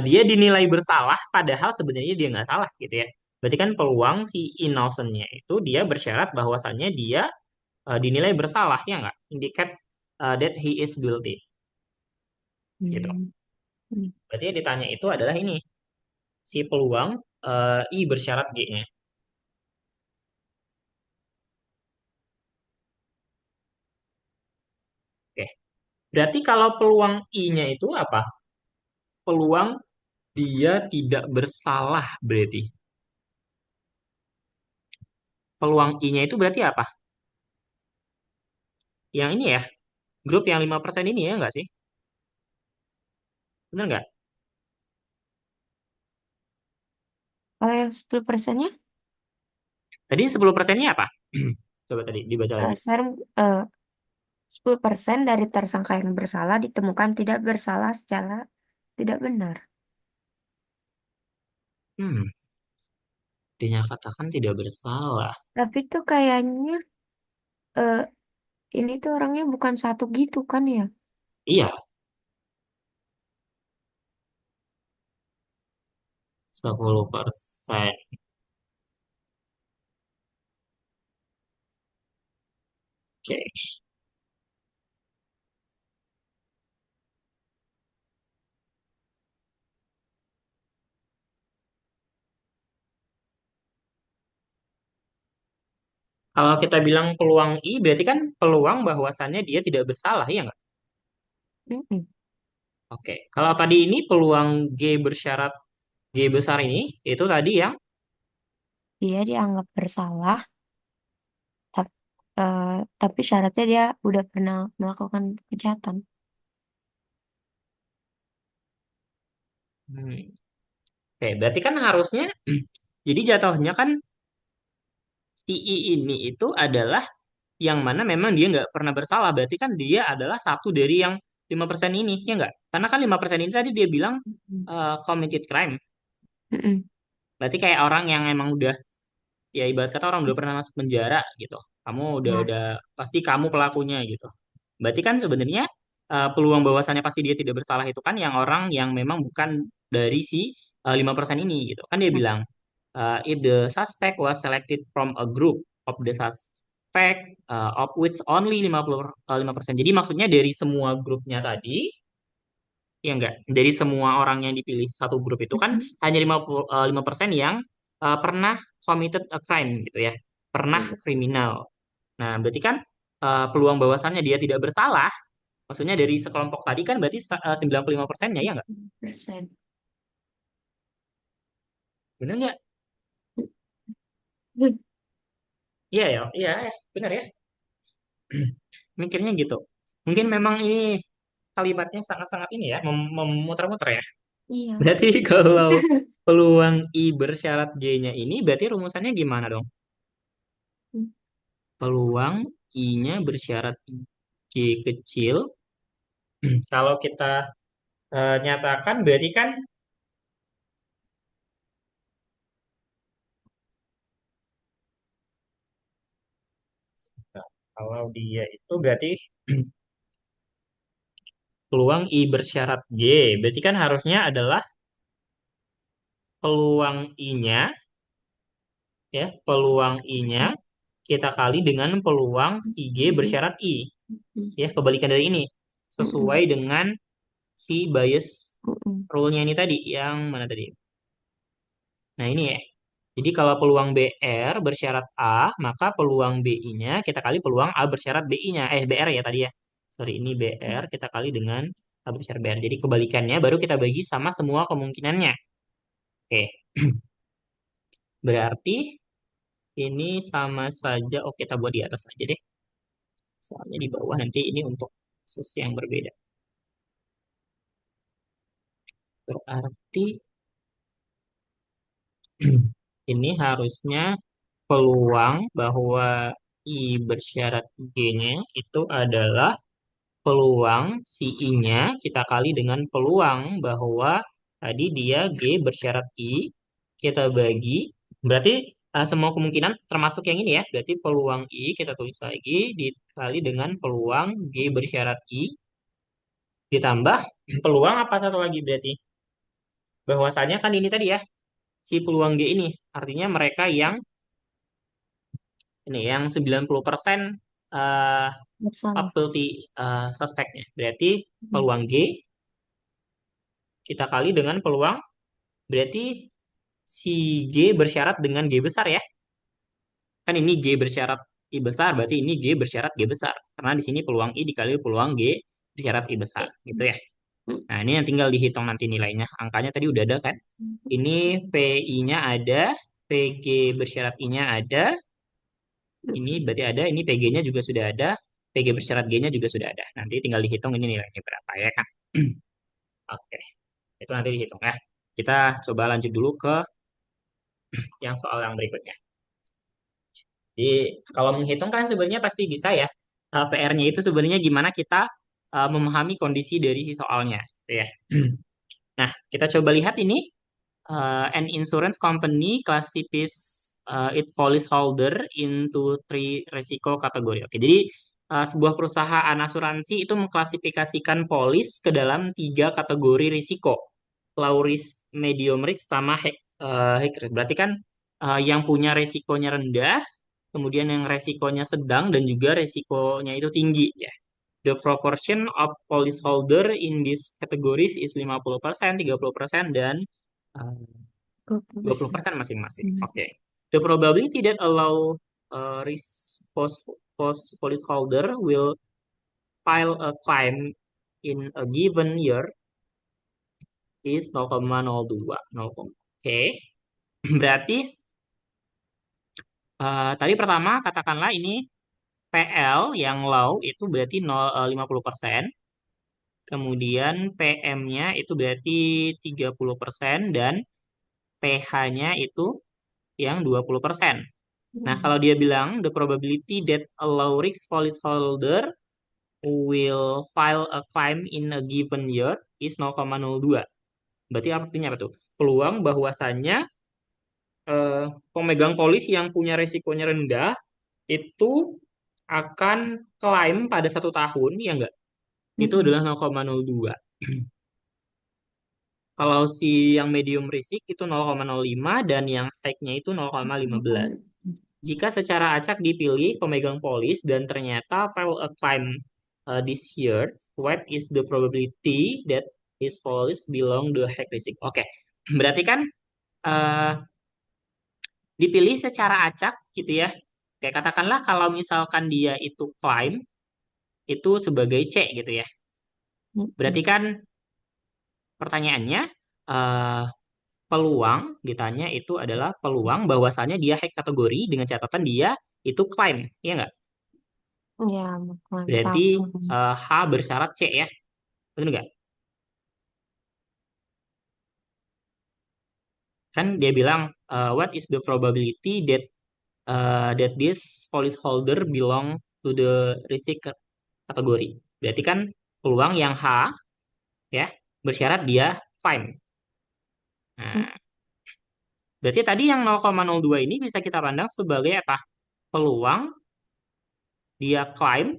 dia dinilai bersalah padahal sebenarnya dia nggak salah gitu ya. Berarti kan peluang si innocent-nya itu dia bersyarat bahwasannya dia dinilai bersalah ya nggak? Indicate that he is guilty gitu. Hmm. Hmm. Berarti yang ditanya itu adalah ini, si peluang I bersyarat G-nya. Oke. Berarti kalau peluang I-nya itu apa? Peluang dia tidak bersalah berarti. Peluang I-nya itu berarti apa? Yang ini ya, grup yang 5% ini ya nggak sih? Bener nggak? Kalau yang 10%-nya, Tadi 10%-nya apa? Coba tadi dibaca lagi. sekarang 10% dari tersangka yang bersalah ditemukan tidak bersalah secara tidak benar. Hmm, dinyatakan tidak bersalah. Tapi tuh kayaknya eh, ini tuh orangnya bukan satu gitu kan ya? Iya, 10%. Oke. Kalau kita bilang peluang I, berarti kan peluang bahwasannya dia tidak bersalah, ya nggak? Mm-mm. Oke. Kalau tadi ini peluang G bersyarat G besar ini, itu tadi yang, Dia dianggap bersalah, tapi, tapi syaratnya dia udah pernah melakukan kejahatan. hmm, oke, berarti kan harusnya, jadi jatuhnya kan si I ini itu adalah yang mana memang dia nggak pernah bersalah. Berarti kan dia adalah satu dari yang 5% ini, ya nggak? Karena kan 5% ini tadi dia bilang Mm-mm. committed crime. Mm-mm. Berarti kayak orang yang emang udah, ya ibarat kata orang udah pernah masuk penjara gitu. Kamu Ya. udah pasti kamu pelakunya gitu. Berarti kan sebenarnya peluang bahwasannya pasti dia tidak bersalah itu kan yang orang yang memang bukan dari si 5% ini gitu. Kan dia Ya. bilang if the suspect was selected from a group of the suspect of which only 5%. Jadi maksudnya dari semua grupnya tadi, ya enggak, dari semua orang yang dipilih satu grup itu kan Mm-mm. hanya 5% yang pernah committed a crime gitu ya. Pernah Iya. kriminal. Nah, berarti kan peluang bahwasannya dia tidak bersalah, maksudnya dari sekelompok tadi kan berarti 95%-nya ya enggak? 10%. Bener nggak? Mm. Iya ya, iya ya, benar ya. Mikirnya gitu. Mungkin memang ini kalimatnya sangat-sangat ini ya, memutar-muter ya. Iya. Berarti kalau peluang I bersyarat G-nya ini, berarti rumusannya gimana dong? Peluang I-nya bersyarat G kecil. Kalau kita nyatakan berarti kan kalau dia itu berarti peluang I bersyarat G. Berarti kan harusnya adalah peluang I-nya, ya, peluang I-nya kita kali dengan peluang si G Mm-mm. bersyarat I. Mm-mm. Ya, kebalikan dari ini. Sesuai Mm-mm. dengan si bias Mm-mm. rule-nya ini tadi. Yang mana tadi? Nah, ini ya. Jadi kalau peluang BR bersyarat A, maka peluang BI-nya kita kali peluang A bersyarat BI-nya. BR ya tadi ya. Sorry, ini BR kita kali dengan A bersyarat BR. Jadi kebalikannya baru kita bagi sama semua kemungkinannya. Oke, berarti ini sama saja. Oke, kita buat di atas aja deh. Soalnya di bawah nanti ini untuk kasus yang berbeda. Berarti ini harusnya peluang bahwa I bersyarat G-nya itu adalah peluang si I-nya kita kali dengan peluang bahwa tadi dia G bersyarat I kita bagi. Berarti semua kemungkinan termasuk yang ini ya. Berarti peluang I kita tulis lagi dikali dengan peluang G bersyarat I ditambah peluang apa satu lagi berarti. Bahwasanya kan ini tadi ya, si peluang G ini artinya mereka yang ini yang 90% eh Bersalah. faculty suspeknya. Berarti Mm. peluang G kita kali dengan peluang, berarti si G bersyarat dengan G besar ya. Kan ini G bersyarat I besar, berarti ini G bersyarat G besar. Karena di sini peluang I dikali peluang G bersyarat I besar, gitu ya. Nah, ini yang tinggal dihitung nanti nilainya. Angkanya tadi udah ada kan? Ini PI-nya ada, PG bersyarat I-nya ada, ini berarti ada, ini PG-nya juga sudah ada, PG bersyarat G-nya juga sudah ada. Nanti tinggal dihitung ini nilainya berapa ya kan? Oke, itu nanti dihitung ya. Kita coba lanjut dulu ke yang soal yang berikutnya. Jadi kalau menghitung kan sebenarnya pasti bisa ya. PR-nya itu sebenarnya gimana kita memahami kondisi dari si soalnya, gitu ya. Nah, kita coba lihat ini. An insurance company classifies its policyholder into three risiko kategori. Oke, jadi sebuah perusahaan asuransi itu mengklasifikasikan polis ke dalam tiga kategori risiko. Low risk, medium risk, sama high risk. Berarti kan yang punya risikonya rendah, kemudian yang resikonya sedang, dan juga resikonya itu tinggi ya. The proportion of policyholder in these categories is 50%, 30%, dan uh, 20% masing-masing. Oke. The probability that allow risk post policyholder will file a claim in a given year is 0,02. 0, oke. Berarti tadi pertama katakanlah ini PL yang low itu berarti 50%. Kemudian PM-nya itu berarti 30% dan PH-nya itu yang 20%. Nah, kalau dia bilang the probability that a low risk policyholder will file a claim in a given year is 0,02. Berarti artinya apa tuh? Peluang bahwasannya pemegang polis yang punya risikonya rendah itu akan klaim pada satu tahun, ya enggak? Itu adalah 0,02. Kalau si yang medium risk itu 0,05 dan yang high-nya itu 0,15. Jika secara acak dipilih pemegang polis dan ternyata file a claim this year, what is the probability that his policy belong to high risk? Oke, berarti kan uh, dipilih secara acak gitu ya. Kayak katakanlah kalau misalkan dia itu claim itu sebagai C gitu ya. Berarti kan pertanyaannya eh, peluang ditanya itu adalah peluang bahwasannya dia high kategori dengan catatan dia itu claim, ya nggak? Ya, Berarti mantap. H bersyarat C ya, benar nggak? Kan dia bilang what is the probability that that this policyholder belong to the risk kategori. Berarti kan peluang yang H ya bersyarat dia claim. Nah, berarti tadi yang 0,02 ini bisa kita pandang sebagai apa? Peluang dia claim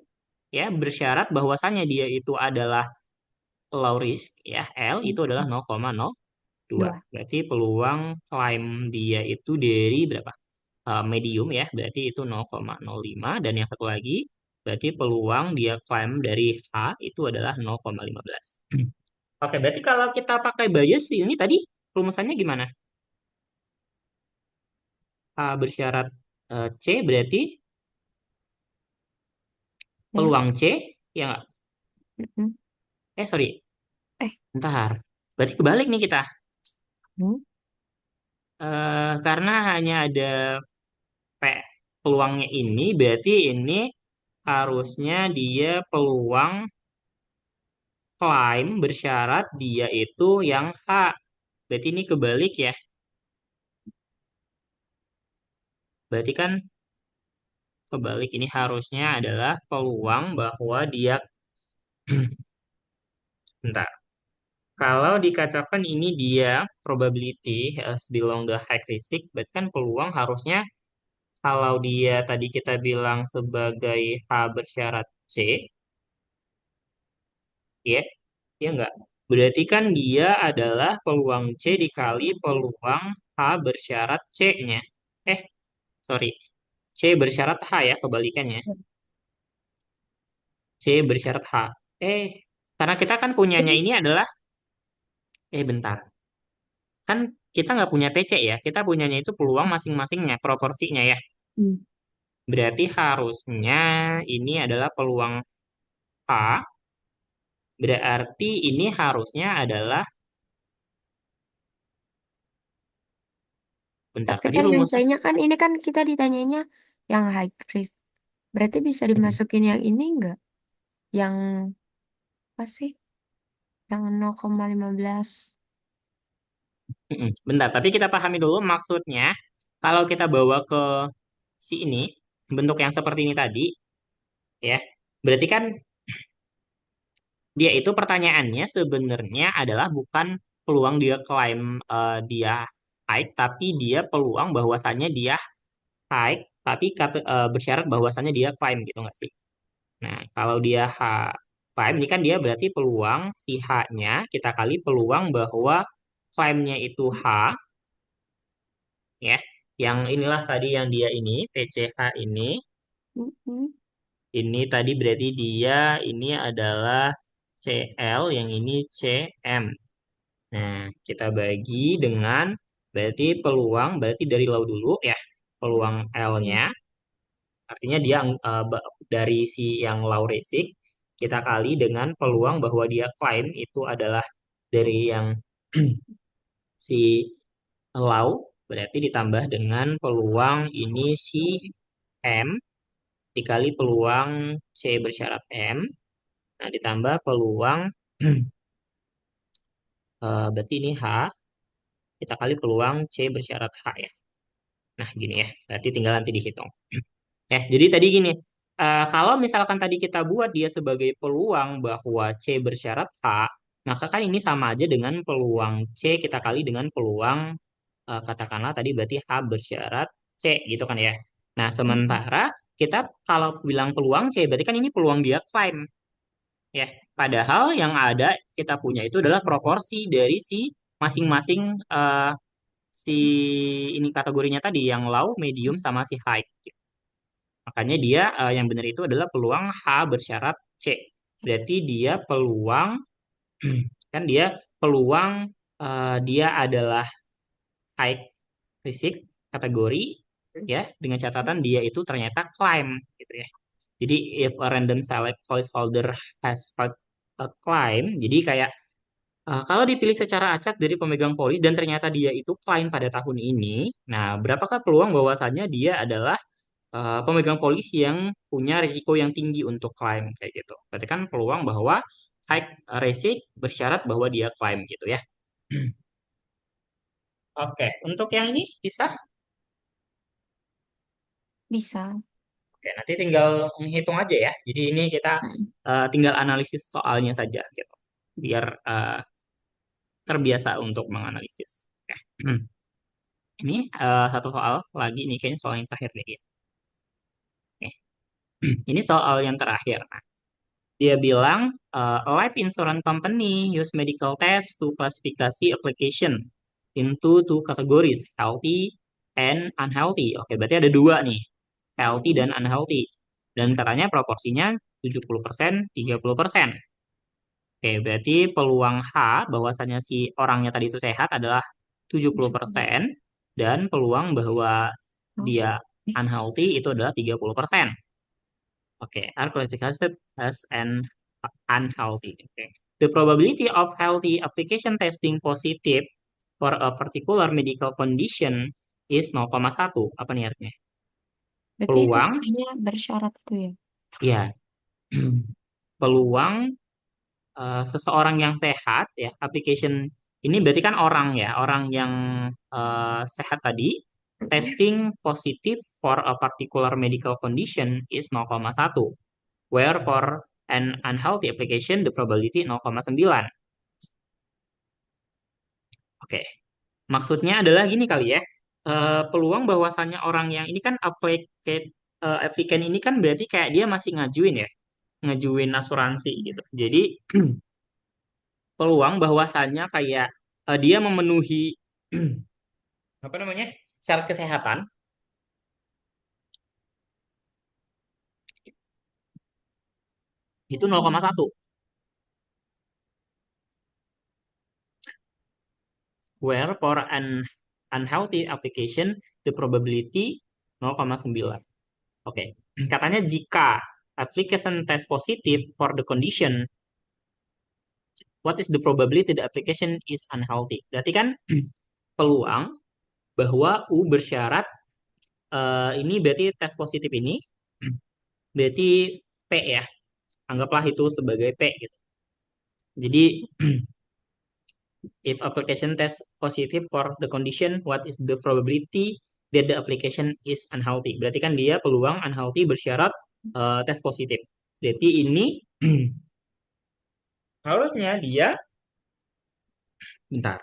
ya bersyarat bahwasannya dia itu adalah low risk ya L itu adalah 0,02. Dua. Berarti peluang claim dia itu dari berapa? Medium ya, berarti itu 0,05 dan yang satu lagi berarti peluang dia claim dari H itu adalah 0,15. Oke, berarti kalau kita pakai bias ini tadi rumusannya gimana? H bersyarat C berarti Ya. peluang C ya nggak? Sorry, Eh. bentar. Berarti kebalik nih kita. Hmm. Karena hanya ada P peluangnya ini, berarti ini harusnya dia peluang klaim bersyarat dia itu yang H. Berarti ini kebalik ya. Berarti kan kebalik ini harusnya adalah peluang bahwa dia bentar. Kalau dikatakan ini dia probability as belong the high risk, berarti kan peluang harusnya kalau dia tadi kita bilang sebagai H bersyarat C, ya, ya enggak? Berarti kan dia adalah peluang C dikali peluang H bersyarat C-nya. Eh, sorry. C bersyarat H ya, kebalikannya. C bersyarat H. Eh, karena kita kan punyanya Jadi, ini adalah Bentar. Kan kita nggak punya PC ya, kita punyanya itu peluang masing-masingnya, proporsinya ya. Hmm. Berarti harusnya ini adalah peluang A, berarti ini harusnya adalah, bentar, Tapi tadi kan yang rumusnya. saya kan ini kan kita ditanyanya yang high risk. Berarti bisa Mm, dimasukin yang ini enggak? Yang apa sih? Yang 0,15. Bentar, tapi kita pahami dulu maksudnya. Kalau kita bawa ke si ini, bentuk yang seperti ini tadi, ya, berarti kan dia itu pertanyaannya sebenarnya adalah bukan peluang dia klaim dia high, tapi dia peluang bahwasannya dia high, tapi bersyarat bahwasannya dia klaim gitu nggak sih? Nah, kalau dia klaim ini kan dia berarti peluang si H-nya kita kali peluang bahwa klaimnya itu H, ya. Yang inilah tadi yang dia ini, PCH Mm-mm. ini tadi berarti dia ini adalah CL, yang ini CM. Nah, kita bagi dengan berarti peluang, berarti dari low dulu ya, peluang Hmm. L-nya, artinya dia dari si yang low risk, kita kali dengan peluang bahwa dia claim itu adalah dari yang si low, berarti ditambah dengan peluang ini si M, dikali peluang C bersyarat M, nah ditambah peluang berarti ini H, kita kali peluang C bersyarat H ya. Nah, gini ya, berarti tinggal nanti dihitung. Jadi tadi gini, kalau misalkan tadi kita buat dia sebagai peluang bahwa C bersyarat H, maka kan ini sama aja dengan peluang C kita kali dengan peluang katakanlah tadi berarti H bersyarat C gitu kan ya. Nah, Mm-mm. sementara kita kalau bilang peluang C, berarti kan ini peluang dia claim ya. Padahal yang ada kita punya itu adalah proporsi dari si masing-masing si ini kategorinya tadi yang low, medium sama si high. Makanya dia yang benar itu adalah peluang H bersyarat C. Berarti dia peluang kan dia peluang dia adalah high risk kategori ya dengan catatan dia itu ternyata claim gitu ya. Jadi if a random select policyholder has filed a claim, jadi kayak kalau dipilih secara acak dari pemegang polis dan ternyata dia itu claim pada tahun ini, nah berapakah peluang bahwasannya dia adalah pemegang polis yang punya risiko yang tinggi untuk klaim kayak gitu. Berarti kan peluang bahwa high risk bersyarat bahwa dia klaim gitu ya. Oke, untuk yang ini bisa. Bisa. Oke, nanti tinggal menghitung aja ya. Jadi ini kita Mm. tinggal analisis soalnya saja gitu. Biar terbiasa untuk menganalisis. Oke. Ini satu soal lagi nih kayaknya soal yang terakhir deh ya. Oke. Ini soal yang terakhir. Dia bilang, a life insurance company use medical test to classifikasi application into two categories, healthy and unhealthy. Oke, berarti ada dua nih, healthy dan unhealthy. Dan katanya proporsinya 70%, 30%. Oke, berarti peluang H bahwasannya si orangnya tadi itu sehat adalah 70% dan peluang bahwa Oh. dia Eh, unhealthy itu adalah 30%. Okay, are classified as an unhealthy. Okay. The probability of healthy application testing positive for a particular medical condition is 0,1. Apa nih artinya? Berarti itu Peluang, katanya bersyarat itu ya. ya, peluang seseorang yang sehat, ya, application ini berarti kan orang ya, orang yang sehat tadi, Mm-mm. testing positif for a particular medical condition is 0,1. Where for an unhealthy application the probability 0,9. Oke, maksudnya adalah gini kali ya. Peluang bahwasannya orang yang ini kan applicant ini kan berarti kayak dia masih ngajuin ya, ngajuin asuransi gitu. Jadi peluang bahwasannya kayak dia memenuhi apa namanya? Syarat kesehatan itu 0,1. where for an unhealthy application the probability 0,9. Oke, katanya jika application test positif for the condition, what is the probability the application is unhealthy? Berarti kan peluang bahwa U bersyarat ini berarti tes positif ini berarti P ya. Anggaplah itu sebagai P gitu. Jadi if application test positive for the condition, what is the probability that the application is unhealthy? Berarti kan dia peluang unhealthy bersyarat tes positif. Berarti ini harusnya dia, bentar.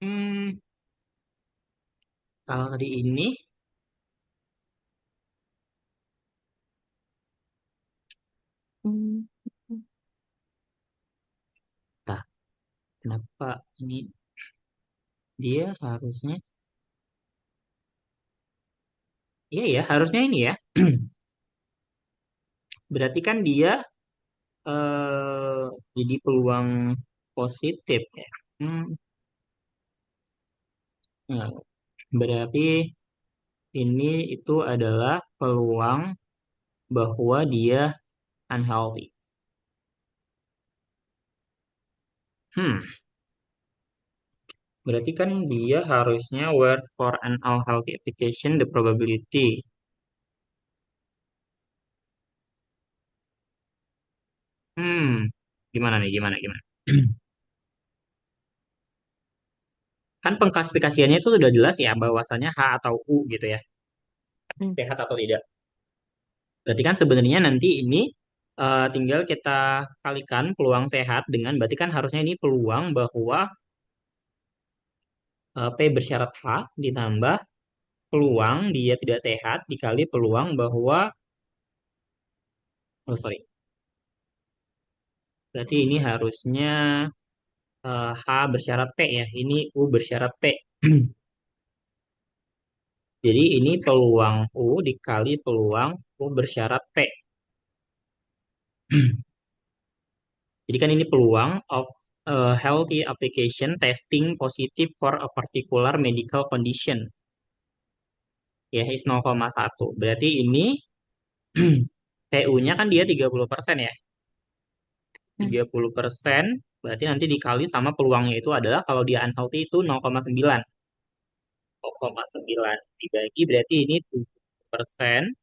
Hmm, kalau tadi ini, Hmm. nah, kenapa ini dia harusnya, iya ya, harusnya ini ya. Berarti kan dia jadi peluang positif ya. Hmm, nah, berarti ini itu adalah peluang bahwa dia unhealthy. Hmm, berarti kan dia harusnya word for an unhealthy application the probability. Hmm, gimana nih, gimana, gimana? Kan pengklasifikasiannya itu sudah jelas ya bahwasannya H atau U gitu ya. Hmm. Sehat atau tidak. Berarti kan sebenarnya nanti ini tinggal kita kalikan peluang sehat dengan berarti kan harusnya ini peluang bahwa P bersyarat H ditambah peluang dia tidak sehat dikali peluang bahwa oh sorry. Berarti ini harusnya H bersyarat P ya. Ini U bersyarat P. Jadi ini peluang U dikali peluang U bersyarat P. Jadi kan ini peluang of healthy application testing positive for a particular medical condition. Ya, is 0,1. Berarti ini PU-nya kan dia 30% ya. Hmm. 30%, berarti nanti dikali sama peluangnya itu adalah kalau dia unhealthy itu 0,9. 0,9 dibagi berarti ini 7%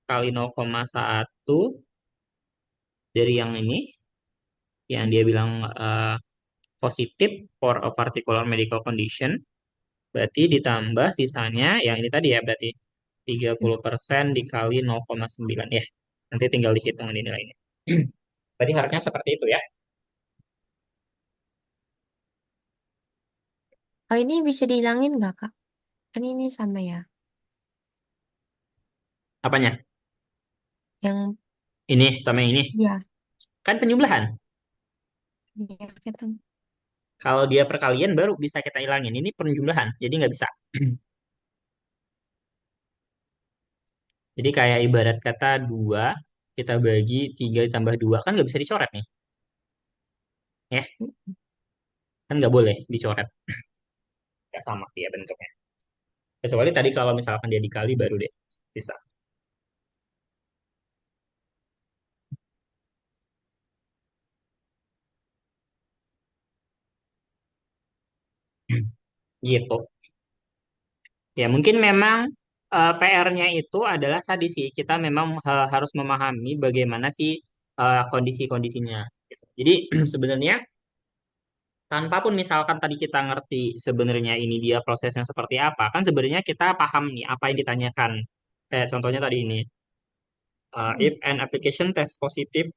kali 0,1 dari yang ini, yang dia bilang positif for a particular medical condition. Berarti ditambah sisanya yang ini tadi ya berarti Hmm. 30% dikali 0,9 ya. Nanti tinggal dihitung ini nilainya. Berarti harusnya seperti itu ya. Oh, ini bisa dihilangin nggak, Kak? Kan ini sama ya. Apanya? Yang Ini sama ini. ya, Kan penjumlahan. ya ketemu. Kalau dia perkalian baru bisa kita hilangin. Ini penjumlahan, jadi nggak bisa. Jadi kayak ibarat kata 2, kita bagi 3 tambah 2, kan nggak bisa dicoret nih. Ya, kan nggak boleh dicoret. Nggak sama dia bentuknya. Kecuali tadi kalau misalkan dia dikali baru deh bisa. Gitu. Ya, mungkin memang PR-nya itu adalah tadi sih, kita memang harus memahami bagaimana sih kondisi-kondisinya. Gitu. Jadi sebenarnya tanpa pun misalkan tadi kita ngerti sebenarnya ini dia prosesnya seperti apa, kan sebenarnya kita paham nih apa yang ditanyakan. Contohnya tadi ini, Hmm. if an application test positive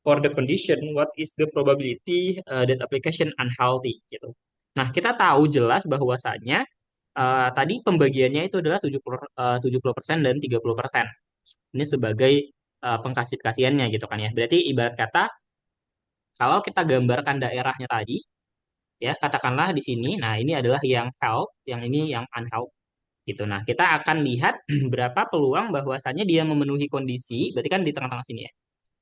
for the condition, what is the probability that application unhealthy gitu. Nah, kita tahu jelas bahwasannya tadi pembagiannya itu adalah 70% dan 30%. Ini sebagai pengklasifikasiannya gitu kan ya. Berarti ibarat kata kalau kita gambarkan daerahnya tadi ya katakanlah di sini, nah ini adalah yang health, yang ini yang unhealth gitu. Nah, kita akan lihat berapa peluang bahwasannya dia memenuhi kondisi, berarti kan di tengah-tengah sini ya.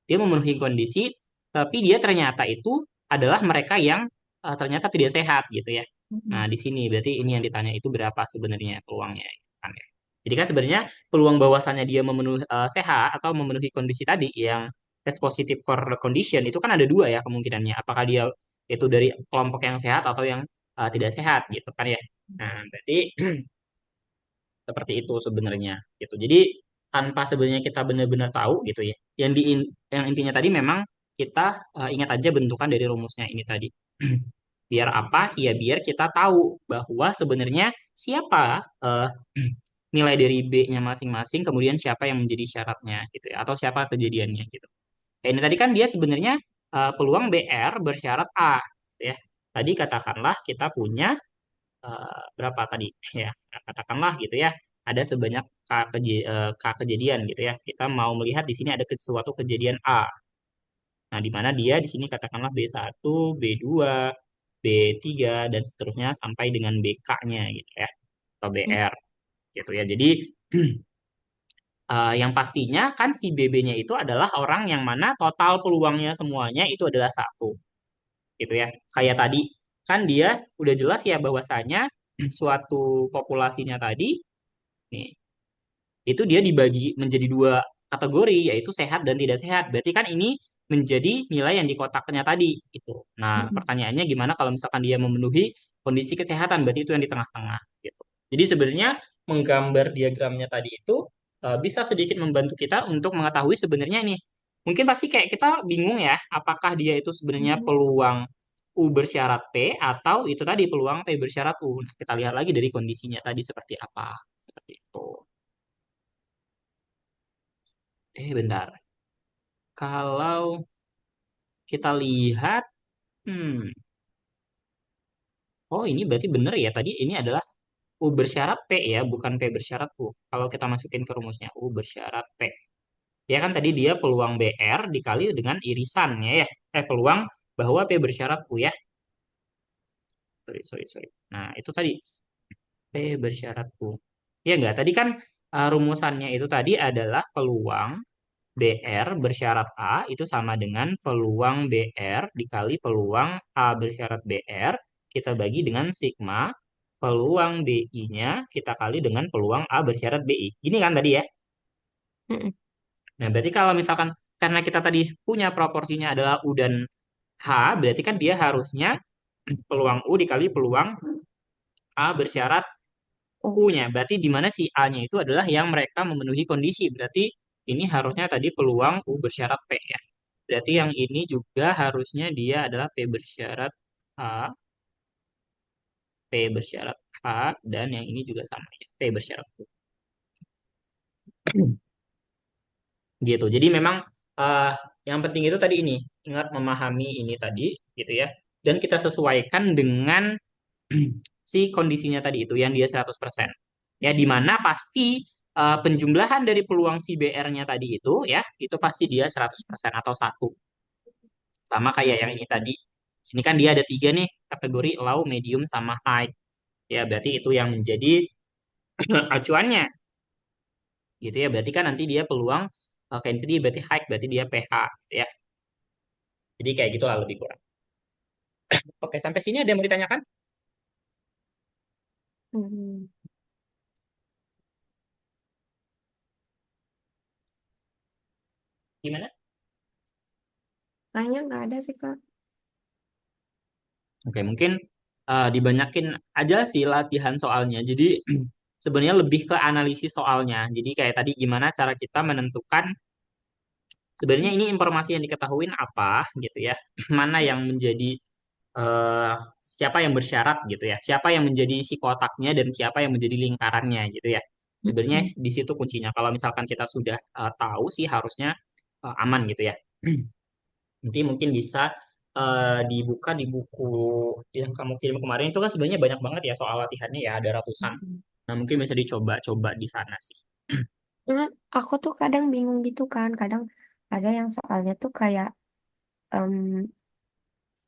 Dia memenuhi kondisi, tapi dia ternyata itu adalah mereka yang ternyata tidak sehat gitu ya. Nah, Mm-mm. di sini berarti ini yang ditanya itu berapa sebenarnya peluangnya kan ya. Jadi kan sebenarnya peluang bahwasannya dia memenuhi sehat atau memenuhi kondisi tadi yang test positif for the condition itu kan ada dua ya kemungkinannya. Apakah dia itu dari kelompok yang sehat atau yang tidak sehat gitu kan ya. Nah, berarti seperti itu sebenarnya gitu. Jadi tanpa sebenarnya kita benar-benar tahu gitu ya. Yang intinya tadi memang kita ingat aja bentukan dari rumusnya ini tadi. Biar apa? Ya biar kita tahu bahwa sebenarnya siapa nilai dari B-nya masing-masing, kemudian siapa yang menjadi syaratnya gitu ya, atau siapa kejadiannya gitu. Kayak ini tadi kan dia sebenarnya peluang BR bersyarat A gitu ya. Tadi katakanlah kita punya berapa tadi ya, katakanlah gitu ya, ada sebanyak K kejadian gitu ya. Kita mau melihat di sini ada suatu kejadian A. Nah, di mana dia di sini katakanlah B1, B2, B3 dan seterusnya sampai dengan BK-nya gitu ya, atau BR gitu ya. Jadi yang pastinya kan si BB-nya itu adalah orang yang mana total peluangnya semuanya itu adalah satu gitu ya. Kayak tadi kan dia udah jelas ya bahwasanya suatu populasinya tadi nih itu dia dibagi menjadi dua kategori yaitu sehat dan tidak sehat. Berarti kan ini menjadi nilai yang di kotaknya tadi itu. Nah, Mm-mm. pertanyaannya gimana kalau misalkan dia memenuhi kondisi kesehatan berarti itu yang di tengah-tengah gitu. Jadi sebenarnya menggambar diagramnya tadi itu bisa sedikit membantu kita untuk mengetahui sebenarnya ini. Mungkin pasti kayak kita bingung ya, apakah dia itu sebenarnya Mm-mm. peluang U bersyarat P atau itu tadi peluang P bersyarat U. Nah, kita lihat lagi dari kondisinya tadi seperti apa. Seperti itu. Bentar. Kalau kita lihat, hmm, oh ini berarti benar ya. Tadi ini adalah U bersyarat P ya, bukan P bersyarat U. Kalau kita masukin ke rumusnya, U bersyarat P. Ya kan tadi dia peluang BR dikali dengan irisannya ya. Peluang bahwa P bersyarat U ya. Sorry, sorry, sorry. Nah, itu tadi P bersyarat U. Ya enggak, tadi kan rumusannya itu tadi adalah peluang BR bersyarat A itu sama dengan peluang BR dikali peluang A bersyarat BR kita bagi dengan sigma peluang BI-nya kita kali dengan peluang A bersyarat BI. Gini kan tadi ya. Mm-mm. Nah, berarti kalau misalkan karena kita tadi punya proporsinya adalah U dan H, berarti kan dia harusnya peluang U dikali peluang A bersyarat Oh, U-nya. Berarti di mana si A-nya itu adalah yang mereka memenuhi kondisi. Berarti ini harusnya tadi peluang U bersyarat P ya. Berarti yang ini juga harusnya dia adalah P bersyarat A, P bersyarat A, dan yang ini juga sama ya, P bersyarat U. Gitu. Jadi memang eh, yang penting itu tadi ini, ingat memahami ini tadi, gitu ya. Dan kita sesuaikan dengan si kondisinya tadi itu, yang dia 100%. Ya, di mana pasti penjumlahan dari peluang si BR-nya tadi ya, itu pasti dia 100% atau satu. Sama kayak yang ini tadi. Sini kan dia ada tiga nih, kategori low, medium, sama high. Ya, berarti itu yang menjadi acuannya. Gitu ya, berarti kan nanti dia peluang, kayak ini tadi berarti high, berarti dia PH. Gitu ya. Jadi kayak gitu lah lebih kurang. Oke, sampai sini ada yang mau ditanyakan? mm. Gimana? Kayaknya nggak ada sih, Kak. Oke, mungkin dibanyakin aja sih latihan soalnya. Jadi sebenarnya lebih ke analisis soalnya. Jadi kayak tadi gimana cara kita menentukan sebenarnya ini informasi yang diketahuin apa gitu ya. Mana yang menjadi eh, siapa yang bersyarat gitu ya. Siapa yang menjadi si kotaknya dan siapa yang menjadi lingkarannya gitu ya. Sebenarnya Mm-mm. di situ kuncinya. Kalau misalkan kita sudah tahu sih harusnya aman gitu ya. Nanti mungkin bisa dibuka di buku yang kamu kirim kemarin itu kan sebenarnya banyak banget ya soal latihannya ya ada ratusan. Mm-mm. Nah mungkin bisa dicoba-coba di sana sih. Cuma aku tuh kadang bingung gitu kan. Kadang ada yang soalnya tuh em,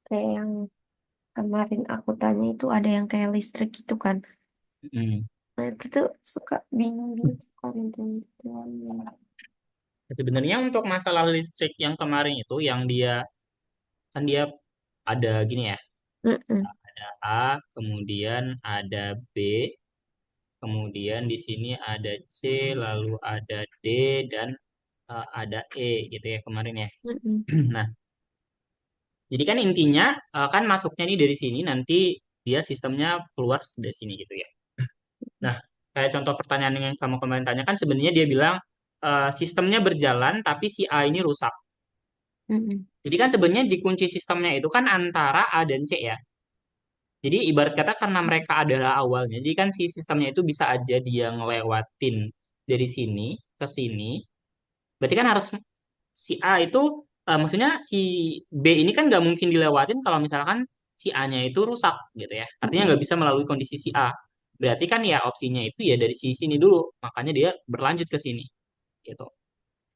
kayak yang kemarin aku tanya itu ada yang kayak listrik gitu kan. Hmm. Nah, itu tuh suka bingung gitu kan itu. Sebenarnya untuk masalah listrik yang kemarin itu yang dia kan dia ada gini ya. Mm-mm. Ada A, kemudian ada B, kemudian di sini ada C, lalu ada D, dan ada E gitu ya kemarin ya. Mm-mm. Nah, jadi kan intinya kan masuknya nih dari sini nanti dia sistemnya keluar dari sini gitu ya. Nah, kayak contoh pertanyaan yang kamu kemarin tanyakan sebenarnya dia bilang sistemnya berjalan tapi si A ini rusak. Mm-mm. Jadi kan sebenarnya dikunci sistemnya itu kan antara A dan C ya. Jadi ibarat kata karena mereka adalah awalnya, jadi kan si sistemnya itu bisa aja dia ngelewatin dari sini ke sini. Berarti kan harus si A itu, maksudnya si B ini kan nggak mungkin dilewatin kalau misalkan si A-nya itu rusak gitu ya. Artinya Mm-mm. nggak bisa melalui kondisi si A. Berarti kan ya opsinya itu ya dari sisi sini dulu. Makanya dia berlanjut ke sini gitu.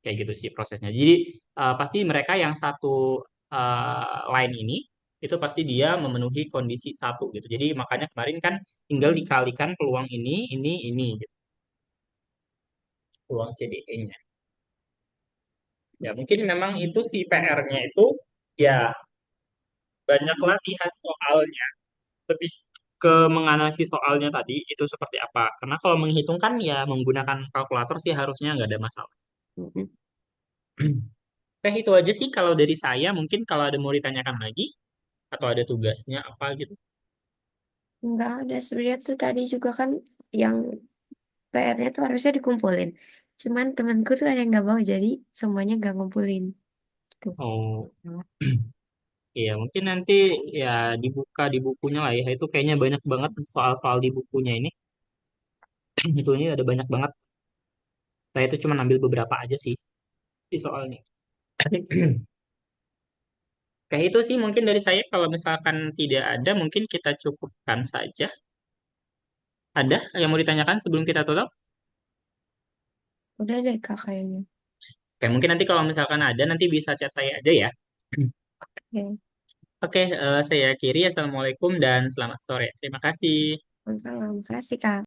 Kayak gitu sih prosesnya. Jadi pasti mereka yang satu line ini itu pasti dia memenuhi kondisi satu gitu. Jadi makanya kemarin kan tinggal dikalikan peluang ini gitu. Peluang CDE-nya. Ya mungkin memang itu si PR-nya itu ya banyak latihan soalnya, lebih ke menganalisis soalnya tadi itu seperti apa. Karena kalau menghitung kan ya menggunakan kalkulator sih harusnya nggak ada masalah. Mm-mm. Oke, itu aja sih kalau dari saya. Mungkin kalau ada mau ditanyakan lagi atau ada tugasnya apa gitu. Nggak ada sebenarnya tuh tadi juga kan yang PR-nya tuh harusnya dikumpulin. Cuman temanku tuh ada yang nggak mau jadi semuanya nggak ngumpulin. Tuh. Oh, iya mungkin nanti ya dibuka di bukunya lah ya. Itu kayaknya banyak banget soal-soal di bukunya ini. Itu ini ada banyak banget. Saya itu cuma ambil beberapa aja sih di soalnya. Kayak itu sih mungkin dari saya. Kalau misalkan tidak ada, mungkin kita cukupkan saja. Ada yang mau ditanyakan sebelum kita tutup? Udah deh kak kayaknya. Oke, mungkin nanti kalau misalkan ada, nanti bisa chat saya aja ya. Oke, Oke, saya akhiri. Assalamualaikum dan selamat sore. Terima kasih. Waalaikumsalam. Makasih kak.